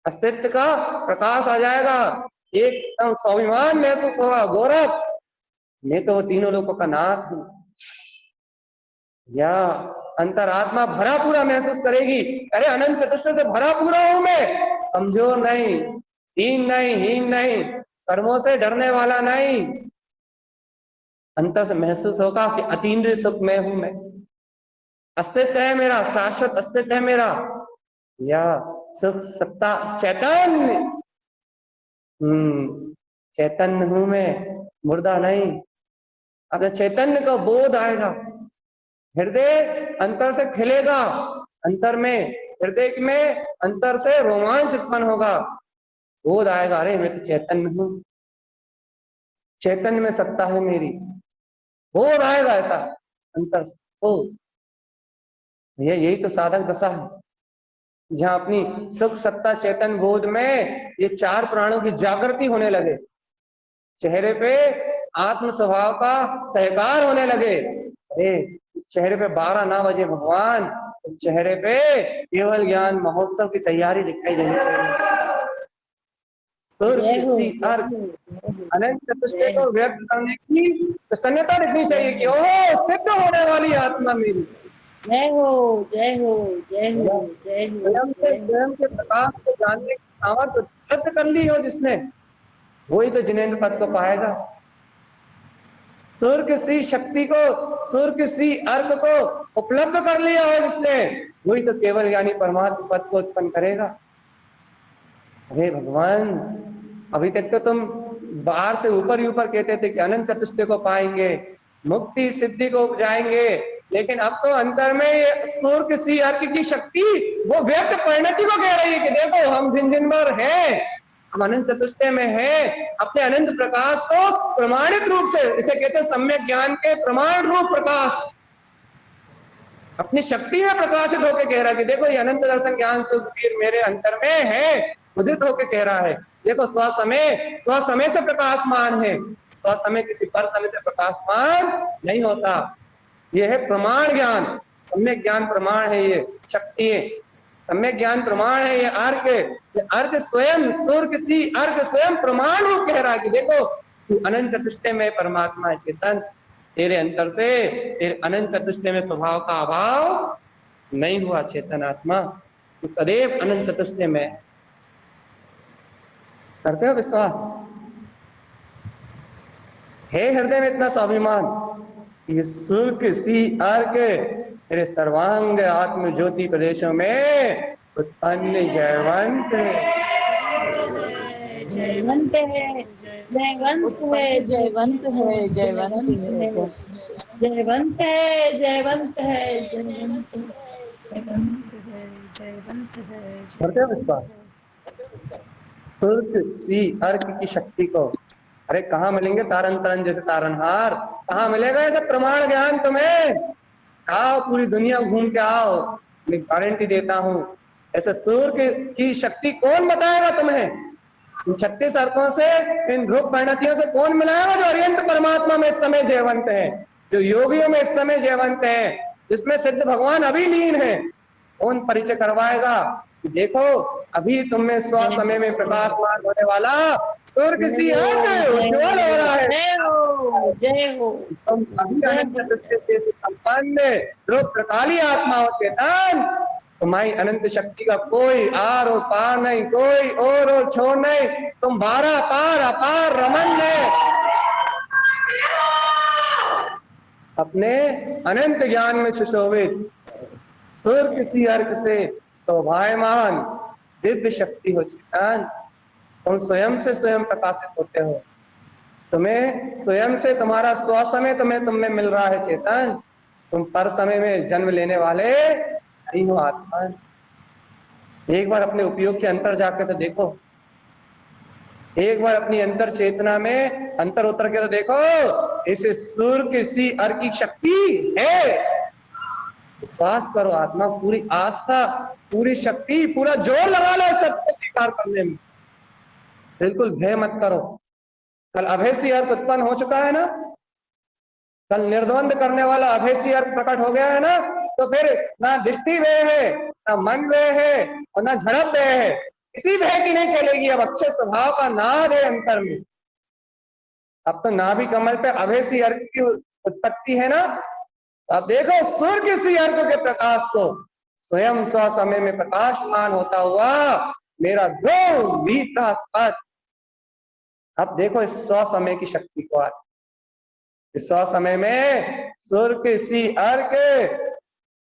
अस्तित्व का प्रकाश आ जाएगा, एकदम स्वाभिमान महसूस होगा। गौरव, मैं तो तीनों लोगों का नाथ हूं। या अंतरात्मा भरा पूरा महसूस करेगी, अरे अनंत चतुष्ट से भरा पूरा हूं मैं, कमजोर नहीं, हीन नहीं, हीन नहीं, कर्मों से डरने वाला नहीं। अंतर से महसूस होगा कि अतीन्द्रिय सुख में हूं मैं, अस्तित्व है मेरा, शाश्वत अस्तित्व है मेरा। या सुख सत्ता चैतन्य, चैतन्य हूं मैं, मुर्दा नहीं। अपने चैतन्य का बोध आएगा, हृदय अंतर से खिलेगा, अंतर में, हृदय में अंतर से रोमांच उत्पन्न होगा, बोध आएगा, अरे मैं तो चैतन्य हूं, चैतन्य में सत्ता है मेरी, बोध आएगा ऐसा अंतर से। यही तो साधक दशा है, जहां अपनी सुख सत्ता चैतन्य बोध में ये चार प्राणों की जागृति होने लगे, चेहरे पे आत्म स्वभाव का सहकार होने लगे। इस चेहरे पे 12 ना बजे भगवान, इस चेहरे पे केवल ज्ञान महोत्सव की तैयारी दिखाई देनी चाहिए। अनंत चतुष्टय को व्यक्त करने की प्रसन्नता दिखनी चाहिए कि ओह सिद्ध होने वाली आत्मा मेरी। जय हो, जय हो, जय हो, जय हो। स्वयं के प्रकाश को जानने की सामर्थ्य उपलब्ध कर ली हो जिसने, वही तो जिनेंद्र पद को पाएगा। सूर्य सी शक्ति को, सूर्य सी अर्घ को उपलब्ध कर लिया हो जिसने, वही तो केवल यानी परमात्मा पद को उत्पन्न करेगा। अरे भगवान, अभी तक तो तुम बाहर से ऊपर ही ऊपर कहते थे कि अनंत चतुष्टय को पाएंगे, मुक्ति सिद्धि को जाएंगे, लेकिन अब तो अंतर में सूर्य सी अर्घ की शक्ति वो व्यक्त परिणति को कह रही है कि देखो हम जिन भर हैं, हम अनंत चतुष्टय में है, अपने अनंत प्रकाश को प्रमाणित रूप से, इसे कहते हैं सम्यक ज्ञान के प्रमाण रूप प्रकाश, अपनी शक्ति में प्रकाशित होकर कह रहा है कि देखो ये अनंत दर्शन ज्ञान सुखबीर मेरे अंतर में है, उदित होकर कह रहा है। देखो स्वसमय से प्रकाशमान है, स्वसमय किसी पर समय से प्रकाशमान नहीं होता। यह है प्रमाण ज्ञान, सम्यक ज्ञान प्रमाण है, ये शक्ति है, सम्यक ज्ञान प्रमाण है, ये अर्घ, ये अर्घ स्वयं सूर्य सी अर्घ स्वयं प्रमाण रूप कह रहा है कि देखो तू अनंत चतुष्टय में परमात्मा है चेतन, तेरे अंतर से तेरे अनंत चतुष्टय में स्वभाव का अभाव नहीं हुआ चेतन आत्मा, तू सदैव अनंत चतुष्टय में। करते हो विश्वास? है हृदय में इतना स्वाभिमान, ये सूर्य सी अर्घ तेरे सर्वांग आत्म ज्योति प्रदेशों में उत्पन्न जयवंत है, जयवंत है, जयवंत है, जयवंत है, जयवंत है, जयवंत है, जयवंत है, जयवंत है, करते हो विश्वास? सुर्ख सी अर्क की शक्ति को। अरे कहाँ मिलेंगे तारन तरन जैसे तारनहार, कहाँ मिलेगा ऐसा प्रमाण ज्ञान तुम्हें? आओ पूरी दुनिया घूम के आओ, मैं गारंटी देता हूँ। ऐसे सूर्य की शक्ति कौन बताएगा तुम्हें? इन 36 अर्थों से, इन ध्रुव परिणतियों से कौन मिलाएगा? जो अरियंत परमात्मा में इस समय जयवंत है, जो योगियों में इस समय जयवंत है, जिसमें सिद्ध भगवान अभी लीन है, कौन परिचय करवाएगा? देखो अभी तुम में स्व समय में प्रकाशमान होने वाला सूर्य किसी उज्ज्वल हो रहा है। जय हो, जय हो, तुम अभी जय अनंत हो। दृष्टि से संपन्न ध्रुव प्रकाली आत्मा हो चेतन। तुम्हारी अनंत शक्ति का कोई आर और पार नहीं, कोई और छोर नहीं। तुम बारह पार अपार रमन है, अपने अनंत ज्ञान में सुशोभित सूर्य किसी अर्क से शोभायमान दिव्य शक्ति हो चेतन। तुम स्वयं से स्वयं प्रकाशित होते हो, तुम्हें स्वयं से तुम्हारा स्व समय तुम में मिल रहा है चेतन। तुम पर समय में जन्म लेने वाले नहीं हो आत्मा। एक बार अपने उपयोग के अंतर जाकर तो देखो, एक बार अपनी अंतर चेतना में अंतर उतर के तो देखो, इसे सूर्य की सी अर्क की शक्ति है। विश्वास करो आत्मा, पूरी आस्था, पूरी शक्ति, पूरा जोर लगा लो सबको स्वीकार करने में। बिल्कुल भय मत करो। कल अभेसी अर्थ उत्पन्न हो चुका है ना, कल निर्द्वंद करने वाला अभेसी अर्थ प्रकट हो गया है ना, तो फिर ना दृष्टि व्यय है, ना मन व्यय है, और ना झड़प व्यय है। किसी भय की नहीं चलेगी। अब अच्छे स्वभाव का नाद है अंतर में। अब तो नाभि कमल पे अभेसी अर्थ की उत्पत्ति है ना। अब देखो सूर्य किसी अर्थ के प्रकाश को स्वयं स्व समय में प्रकाशमान होता हुआ मेरा ध्रुव भीतर पथ। अब देखो इस स्व समय की शक्ति को। आज इस स्व समय में सूर्य किसी अर्क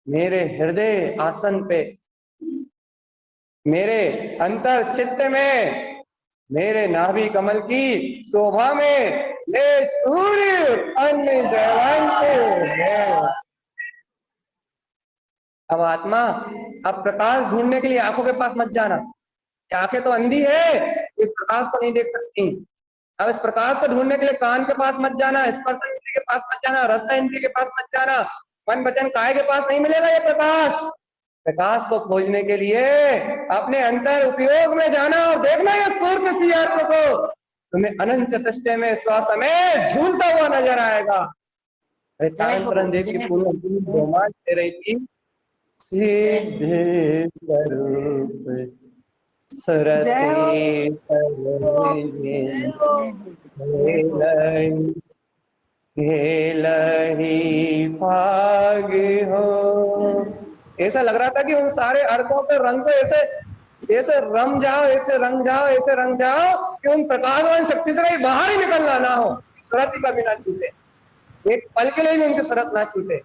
मेरे हृदय आसन पे, मेरे अंतर चित्त में, मेरे नाभि कमल की शोभा में ले सूर्य अन्य जयवंत है। अब आत्मा, अब प्रकाश ढूंढने के लिए आंखों के पास मत जाना। आंखें तो अंधी है, इस प्रकाश को नहीं देख सकती। अब इस प्रकाश को ढूंढने के लिए कान के पास मत जाना, स्पर्श इंद्रिय के पास मत जाना, रस इंद्रिय के पास मत जाना, मन वचन काय के पास नहीं मिलेगा ये प्रकाश। प्रकाश को खोजने के लिए अपने अंतर उपयोग में जाना और देखना ये सूर्य किसी अर्थ को तुम्हें अनंत चतुष्टय में श्वास में झूलता हुआ नजर आएगा। चारण देव की पूर्ण रोमांच दे रही थी। सिद्ध स्वरूप सरती भाग हो। ऐसा लग रहा था कि उन सारे अर्कों के रंग को ऐसे ऐसे रंग जाओ, ऐसे रंग जाओ, ऐसे रंग जाओ कि उन प्रकाशवान शक्ति से कहीं बाहर ही निकलना ना हो, सूरत ही कभी ना छूटे। एक पल के लिए भी उनकी सूरत ना छूटे,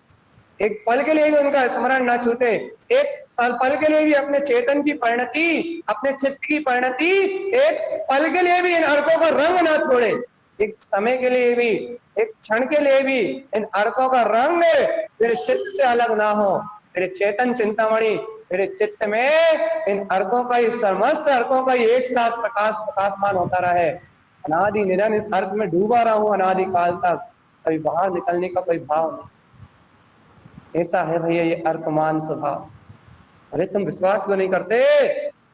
एक पल के लिए भी उनका स्मरण ना छूटे, एक पल के लिए भी अपने चेतन की परिणति, अपने चित्त की परिणति एक पल के लिए भी इन अर्कों का रंग ना छोड़े। एक समय के लिए भी, एक क्षण के लिए भी इन अर्कों का रंग मेरे चित्त से अलग ना हो। मेरे चेतन चिंतामणि, मेरे चित्त में इन अर्कों का ही, समस्त अर्कों का ही एक साथ प्रकाशमान होता रहे। अनादि निरन इस अर्क में डूबा रहा हूं अनादि काल तक, कभी बाहर निकलने का कोई भाव नहीं। ऐसा है भैया ये अर्कमान स्वभाव। अरे तुम विश्वास क्यों नहीं करते?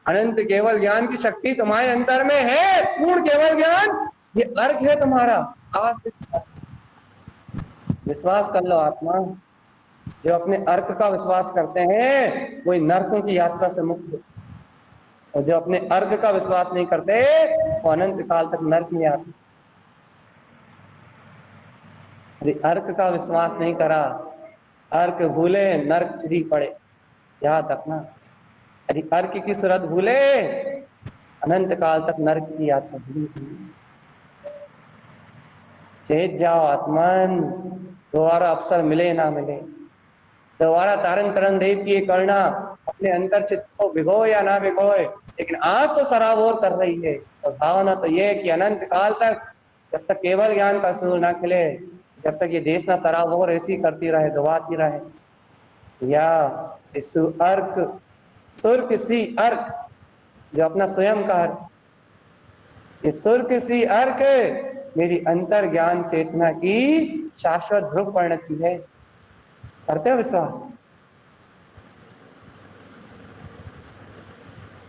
अनंत केवल ज्ञान की शक्ति तुम्हारे अंतर में है, पूर्ण केवल ज्ञान ये अर्क है तुम्हारा। आज से विश्वास कर लो आत्मा। जो अपने अर्क का विश्वास करते हैं वही नरकों की यात्रा से मुक्त, और जो अपने अर्क का विश्वास नहीं करते वो अनंत काल तक नरक में आते। यदि अर्क का विश्वास नहीं करा, अर्क भूले नरक चिड़ी पड़े, याद रखना। यदि अर्क की सूरत भूले अनंत काल तक नरक की यात्रा भूली। चेत जाओ आत्मन, दोबारा अवसर मिले ना मिले, दोबारा तारन तरन देव की करना, अपने अंतर चित्त को भिगो या ना भिगोए, लेकिन आज तो सराबोर कर रही है। और भावना तो ये कि अनंत काल तक जब तक केवल ज्ञान का सूर्य ना खिले, जब तक ये देश ना सराबोर ऐसी करती रहे, दबाती रहे, या इस अर्क सुर किसी अर्क जो अपना स्वयं का अर्क, ये सुर्ख सी अर्क मेरी अंतर ज्ञान चेतना की शाश्वत ध्रुव परिणति है। करते हो विश्वास?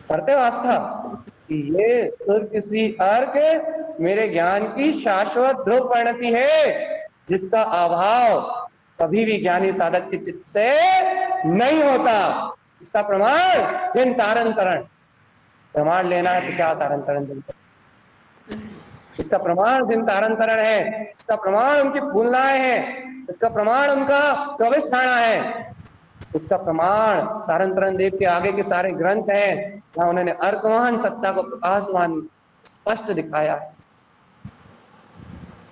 करते हो आस्था कि ये सुर्ख सी अर्क मेरे ज्ञान की शाश्वत ध्रुव परिणति है, जिसका अभाव कभी भी ज्ञानी साधक के चित्त से नहीं होता। इसका प्रमाण जिन तारण तरण, प्रमाण लेना है तो क्या तारण तरण, इसका प्रमाण जिन तारण तरण है, इसका प्रमाण उनकी फूलनाएं हैं, इसका प्रमाण उनका 24 ठाणा है, इसका प्रमाण तारण तरण देव के आगे के सारे ग्रंथ हैं, जहां उन्होंने अर्कवान सत्ता को प्रकाशवान स्पष्ट दिखाया है।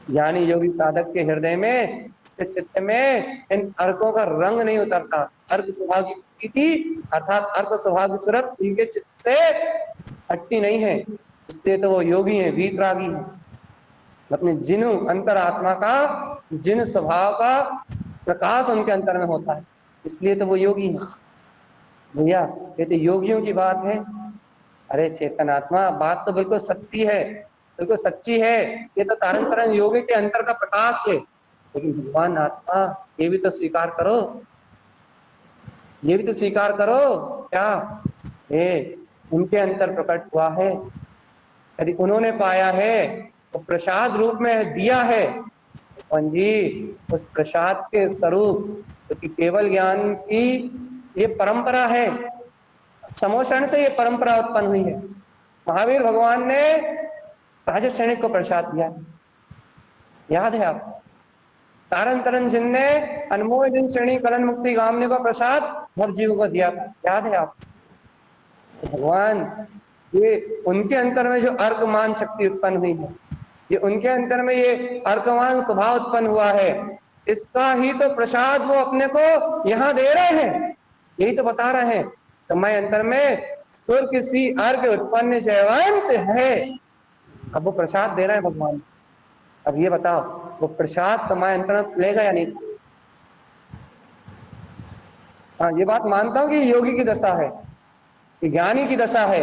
ज्ञानी योगी साधक के हृदय में, इसके चित्त में इन अर्कों का रंग नहीं उतरता। अर्क स्वभाव की प्रतीति अर्थात अर्क स्वभाव की सूरत इनके चित्त से हटती नहीं है, इसलिए तो वो योगी है, वीतरागी है। अपने जिनु अंतर आत्मा का, जिन स्वभाव का प्रकाश उनके अंतर में होता है, इसलिए तो वो योगी है। भैया ये तो योगियों की बात है। अरे चेतन आत्मा, बात तो बिल्कुल सच्ची है, बिल्कुल सच्ची है। ये तो तारण तारण योगी के अंतर का प्रकाश है, लेकिन भगवान आत्मा ये भी तो स्वीकार करो, ये भी तो स्वीकार करो क्या ये उनके अंतर प्रकट हुआ है। यदि उन्होंने पाया है तो प्रसाद रूप में दिया है। जी उस प्रसाद के स्वरूप क्योंकि केवल ज्ञान की ये परंपरा है, समोषण से ये परंपरा उत्पन्न हुई है। महावीर भगवान ने राजा सैनिक को प्रसाद दिया, याद है आप? तारण तरन जिनने अनमोल जिन श्रेणी कलन मुक्ति गामने का प्रसाद भव जीव को दिया था, याद है आप? तो भगवान ये उनके अंतर में जो अर्कमान शक्ति उत्पन्न हुई है, ये उनके अंतर में ये अर्कमान स्वभाव उत्पन्न हुआ है, इसका ही तो प्रसाद वो अपने को यहाँ दे रहे हैं, यही तो बता रहे हैं। समय अंतर में सुर किसी अर्क उत्पन्न जयवंत है। अब वो प्रसाद दे रहे हैं भगवान। अब ये बताओ वो प्रसाद समय अंतर में फैलेगा या नहीं? हाँ ये बात मानता हूँ कि योगी की दशा है, कि ज्ञानी की दशा है,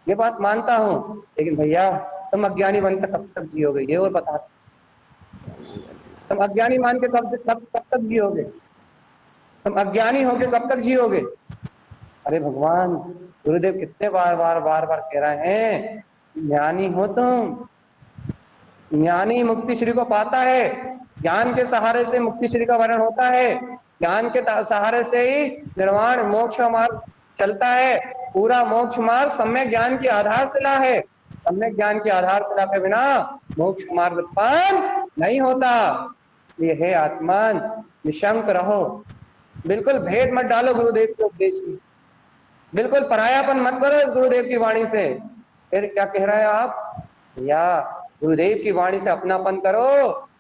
ये बात मानता हूँ, लेकिन भैया तुम अज्ञानी बनकर कब तक जियोगे ये और बता। तुम अज्ञानी मान के कब तक जियोगे? तुम अज्ञानी होके कब तक जियोगे? अरे भगवान गुरुदेव कितने बार कह रहे हैं, ज्ञानी हो तुम, ज्ञानी मुक्ति श्री को पाता है, ज्ञान के सहारे से मुक्ति श्री का वर्णन होता है, ज्ञान के सहारे से ही निर्वाण मोक्ष मार्ग चलता है। पूरा मोक्ष मार्ग सम्यक ज्ञान की आधारशिला है, सम्यक ज्ञान की आधारशिला के बिना मोक्ष मार्ग उत्पन्न नहीं होता। इसलिए हे आत्मान निशंक रहो, बिल्कुल भेद मत डालो गुरुदेव के उपदेश में, बिल्कुल परायापन मत करो इस गुरुदेव की वाणी से। फिर क्या कह रहे हैं आप? या गुरुदेव की वाणी से अपनापन करो।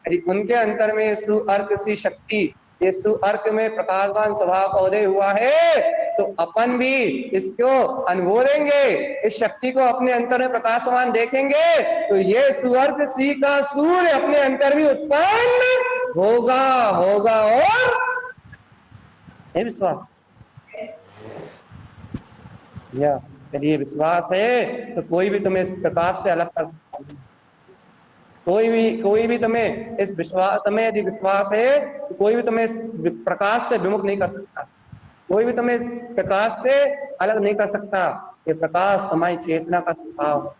यदि उनके अंतर में सुअर्क सी शक्ति, ये सुअर्क में प्रकाशवान स्वभाव का उदय हुआ है, तो अपन भी इसको अनुभवेंगे, इस शक्ति को अपने अंतर में प्रकाशवान देखेंगे, तो ये सुअर्क सी का सूर्य अपने अंतर भी उत्पन्न होगा और ये विश्वास, या यदि ये विश्वास है तो कोई भी तुम्हें इस प्रकाश से अलग कर सकता है। कोई भी तुम्हें इस विश्वास, तुम्हें यदि विश्वास है तो कोई भी तुम्हें इस प्रकाश से विमुख नहीं कर सकता, कोई भी तुम्हें इस प्रकाश से अलग नहीं कर सकता। ये प्रकाश तुम्हारी चेतना का स्वभाव है,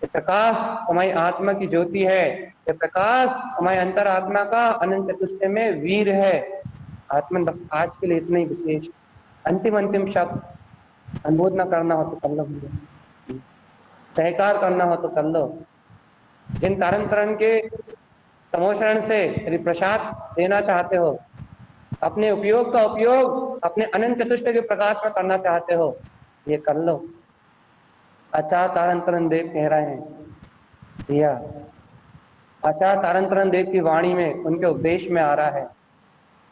ये प्रकाश तुम्हारी आत्मा की ज्योति है, ये प्रकाश तुम्हारी अंतर आत्मा का अनंत चतुष्टय में वीर है। आत्मन बस आज के लिए इतना ही विशेष। अंतिम शब्द, अनुमोद न करना हो तो कर लो, सहकार करना हो तो कर लो। जिन तारण तरण के समोषण से यदि प्रसाद देना चाहते हो, अपने उपयोग का उपयोग अपने अनंत चतुष्टय के प्रकाश में करना चाहते हो, ये कर लो। आचार्य तारण तरण देव कह रहे हैं, या आचार्य तारण तरण देव की वाणी में, उनके उपदेश में आ रहा है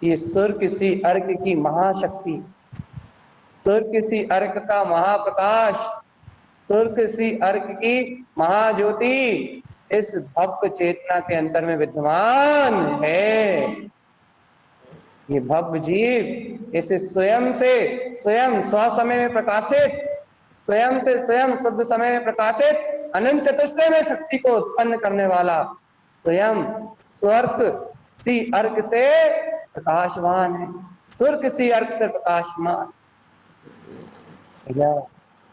ये सुर किसी अर्क की महाशक्ति, सुर किसी अर्क का महाप्रकाश, सुर किसी अर्क की महाज्योति इस भव्य चेतना के अंतर में विद्यमान है। ये भव्य जीव इसे स्वयं स्वसमय में प्रकाशित, स्वयं से स्वयं शुद्ध समय में प्रकाशित अनंत चतुष्टय में शक्ति को उत्पन्न करने वाला स्वयं स्वर्ग सी अर्क से प्रकाशवान है, स्वर्ग सी अर्क से प्रकाशमान।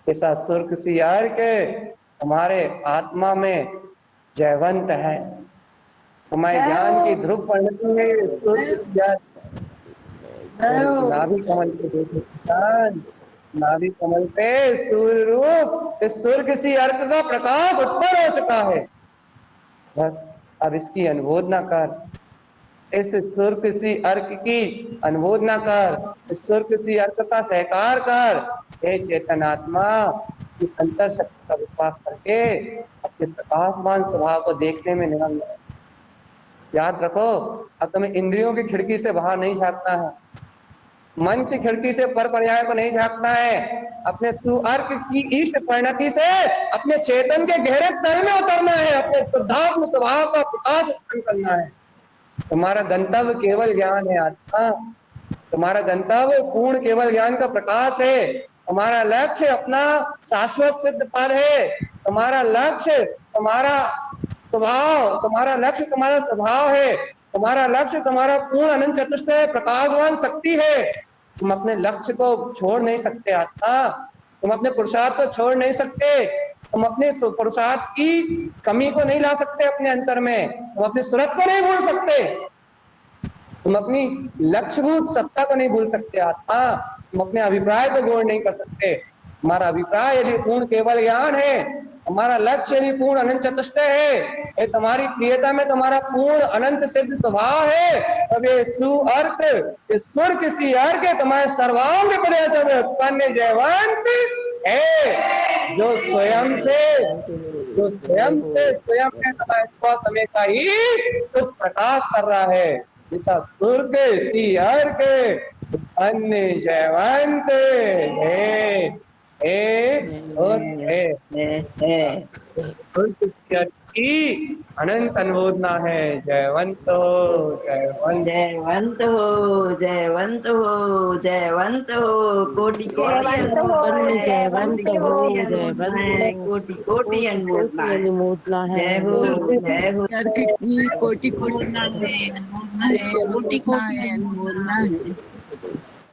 ऐसा स्वर्ग सी अर्क हमारे आत्मा में जयवंत है। हमारे ज्ञान की ध्रुव परिणति है स्वर्ग सी अर्क। नाभि कमल पे देखो किसान, नाभि कमल पे सूर्य रूप इस स्वर्ग सी अर्क का प्रकाश उत्पन्न हो चुका है। बस अब इसकी अनुमोदना कर, इस स्वर्ग सी अर्क की अनुमोदना कर, इस स्वर्ग सी अर्क का सहकार कर। हे चेतनात्मा, इस अंतर शक्ति का विश्वास करके अपने प्रकाशमान स्वभाव को देखने में निमग्न है। याद रखो, अब तुम्हें इंद्रियों की खिड़की से बाहर नहीं झांकना है, मन की खिड़की से पर पर्याय को नहीं झांकना है, अपने सुअर्क की इष्ट परिणति से अपने चेतन के गहरे तल में उतरना है, अपने शुद्धात्म स्वभाव का प्रकाश उत्पन्न करना है। तुम्हारा गंतव्य केवल ज्ञान है आत्मा, तुम्हारा गंतव्य पूर्ण केवल ज्ञान का प्रकाश है। तुम्हारा लक्ष्य अपना शाश्वत सिद्ध पद है, तुम्हारा लक्ष्य तुम्हारा स्वभाव, तुम्हारा लक्ष्य तुम्हारा स्वभाव है, तुम्हारा लक्ष्य तुम्हारा पूर्ण अनंत चतुष्टय प्रकाशवान शक्ति है। तुम अपने लक्ष्य को छोड़ नहीं सकते आत्मा, तुम अपने पुरुषार्थ को छोड़ नहीं सकते, तुम अपने पुरुषार्थ की कमी को नहीं ला सकते अपने अंतर में, तुम अपनी सूरत को नहीं भूल सकते, तुम अपनी लक्ष्यभूत सत्ता को नहीं भूल सकते आत्मा, तुम अपने अभिप्राय को गौर नहीं कर सकते। हमारा अभिप्राय यदि पूर्ण केवल ज्ञान है, हमारा लक्ष्य यदि पूर्ण अनंत चतुष्टय है, ये तुम्हारी प्रियता में तुम्हारा पूर्ण अनंत सिद्ध स्वभाव है, तब ये सुअर्क, ये स्वर्ग सी अर्क तुम्हारे सर्वांग प्रदेश में उत्पन्न जयवंत है, जो स्वयं में तुम्हारे समय का ही कुछ प्रकाश कर रहा है। ऐसा स्वर्ग सी अर्क अन्य जयवंत की अनंत अनुमोदना है। जयवंत हो, जयवंत जयवंत हो, जयवंत हो, जयवंत हो, कोटि कोटि जयवंत हो, जयवंत कोटि कोटि अनुमोदना है। जय हो, जय हो, कोटि कोटि अनुमोदना है, कोटि कोटि अनुमोदना है।